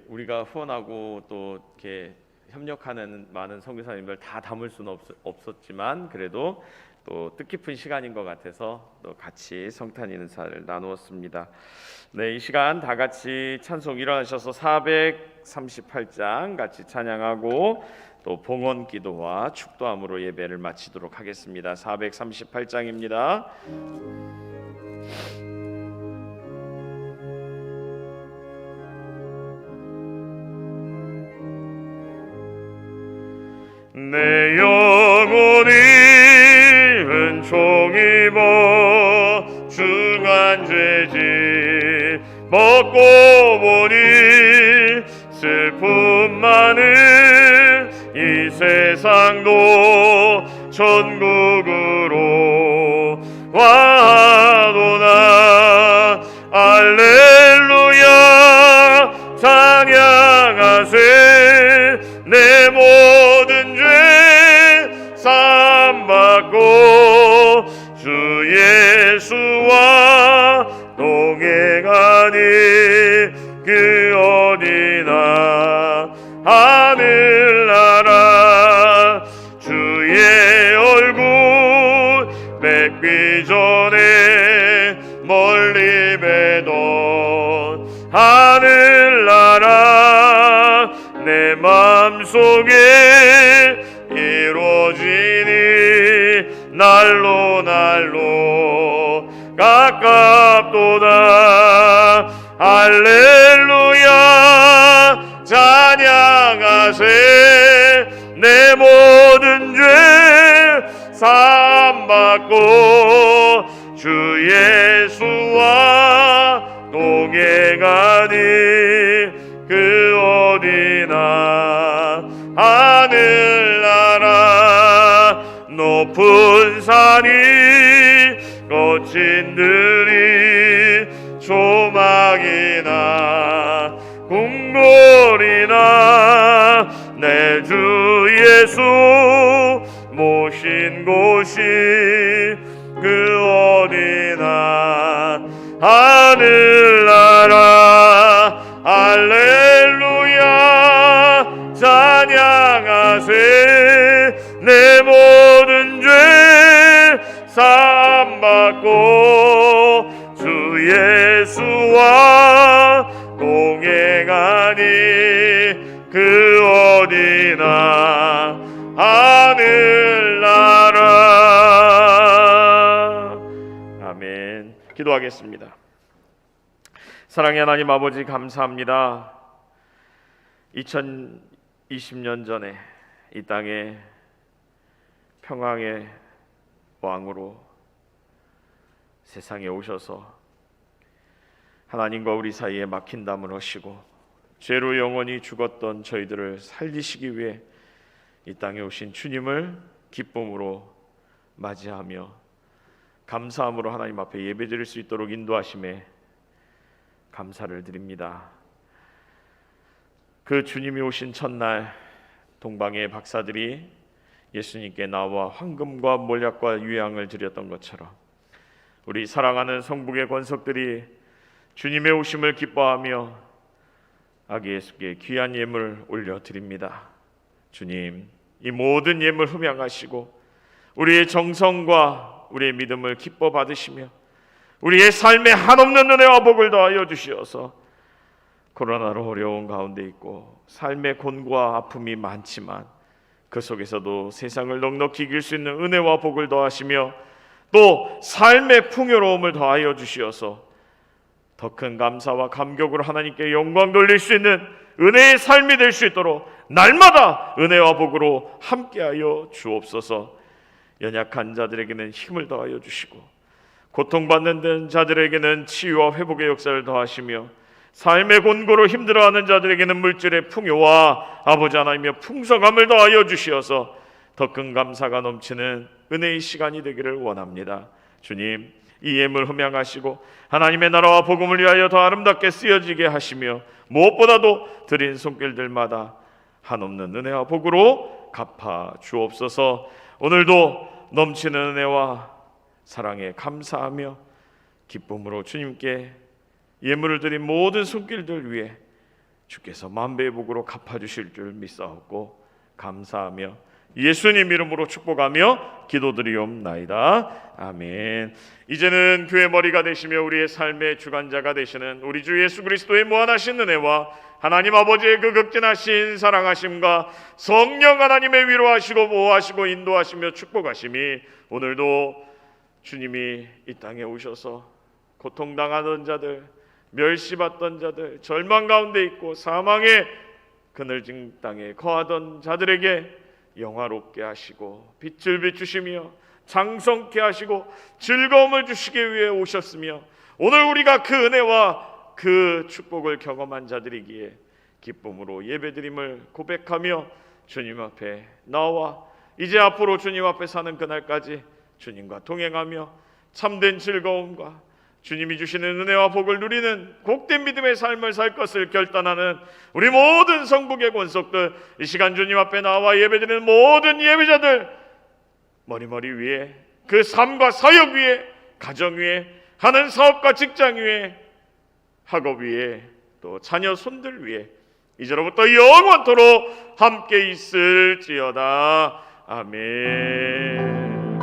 우리가 후원하고 또 이렇게 협력하는 많은 선교사님들 다 담을 수는 없었지만 그래도 또 뜻깊은 시간인 것 같아서 또 같이 성탄 인사를 나누었습니다. 네, 이 시간 다 같이 찬송 일어나셔서 438장 같이 찬양하고 또 봉헌 기도와 축도함으로 예배를 마치도록 하겠습니다. 438장입니다. 내 영혼이 은총 입어 중한 죄짓 먹고 보니 슬픔 많은 이 세상도 천국으로 와도나 알렐루야 찬양하세 내 모든 죄 사함받고 주 예수와 동행하니 그 어디나 하늘나라 주의 얼굴 뵙기 전에 멀리 뵈던 하늘나라 내 맘속에 이루어지니 날로 날로 가깝도다 할렐루야 찬양하세 내 모든 죄 사함받고 주 예수와 동행하니 그 어디나 하늘나라 높은 산이 거친 들이 조망이나 궁궐이나 내 주 예수 모신 곳이 하늘나라 할렐루야 찬양하세 내 모든 죄 사함받고 주 예수와 동행하니 그 어디나 하늘나라. 아멘. 기도하겠습니다. 사랑의 하나님 아버지, 감사합니다. 2020년 전에 이 땅에 평강의 왕으로 세상에 오셔서 하나님과 우리 사이에 막힌 담을 하시고 죄로 영원히 죽었던 저희들을 살리시기 위해 이 땅에 오신 주님을 기쁨으로 맞이하며 감사함으로 하나님 앞에 예배드릴 수 있도록 인도하심에 감사를 드립니다. 그 주님이 오신 첫날 동방의 박사들이 예수님께 나와 황금과 몰약과 유향을 드렸던 것처럼 우리 사랑하는 성북의 권속들이 주님의 오심을 기뻐하며 아기 예수께 귀한 예물을 올려드립니다. 주님, 이 모든 예물 흠양하시고 우리의 정성과 우리의 믿음을 기뻐 받으시며 우리의 삶에 한없는 은혜와 복을 더하여 주시어서 코로나로 어려운 가운데 있고 삶의 곤고와 아픔이 많지만 그 속에서도 세상을 넉넉히 이길 수 있는 은혜와 복을 더하시며 또 삶의 풍요로움을 더하여 주시어서 더 큰 감사와 감격으로 하나님께 영광 돌릴 수 있는 은혜의 삶이 될 수 있도록 날마다 은혜와 복으로 함께하여 주옵소서. 연약한 자들에게는 힘을 더하여 주시고 고통받는 자들에게는 치유와 회복의 역사를 더하시며 삶의 곤고로 힘들어하는 자들에게는 물질의 풍요와 아버지 하나님의 풍성함을 더하여 주시어서 더 큰 감사가 넘치는 은혜의 시간이 되기를 원합니다. 주님, 이 예물 흠양하시고 하나님의 나라와 복음을 위하여 더 아름답게 쓰여지게 하시며 무엇보다도 드린 손길들마다 한없는 은혜와 복으로 갚아 주옵소서. 오늘도 넘치는 은혜와 사랑에 감사하며 기쁨으로 주님께 예물을 드린 모든 손길들 위해 주께서 만배의 복으로 갚아주실 줄 믿사옵고 감사하며 예수님 이름으로 축복하며 기도드리옵나이다. 아멘. 이제는 교회 머리가 되시며 우리의 삶의 주관자가 되시는 우리 주 예수 그리스도의 무한하신 은혜와 하나님 아버지의 그 극진하신 사랑하심과 성령 하나님의 위로하시고 보호하시고 인도하시며 축복하심이 오늘도 주님이 이 땅에 오셔서 고통당하던 자들, 멸시받던 자들, 절망 가운데 있고 사망의 그늘진 땅에 거하던 자들에게 영화롭게 하시고 빛을 비추시며 장성케 하시고 즐거움을 주시기 위해 오셨으며 오늘 우리가 그 은혜와 그 축복을 경험한 자들이기에 기쁨으로 예배드림을 고백하며 주님 앞에 나와 이제 앞으로 주님 앞에 사는 그날까지 주님과 동행하며 참된 즐거움과 주님이 주시는 은혜와 복을 누리는 복된 믿음의 삶을 살 것을 결단하는 우리 모든 성북의 권속들, 이 시간 주님 앞에 나와 예배드리는 모든 예배자들 머리머리 위에 그 삶과 사역 위에 가정 위에 하는 사업과 직장 위에 학업 위에 또 자녀 손들 위에 이제로부터 영원토록 함께 있을지어다. 아멘.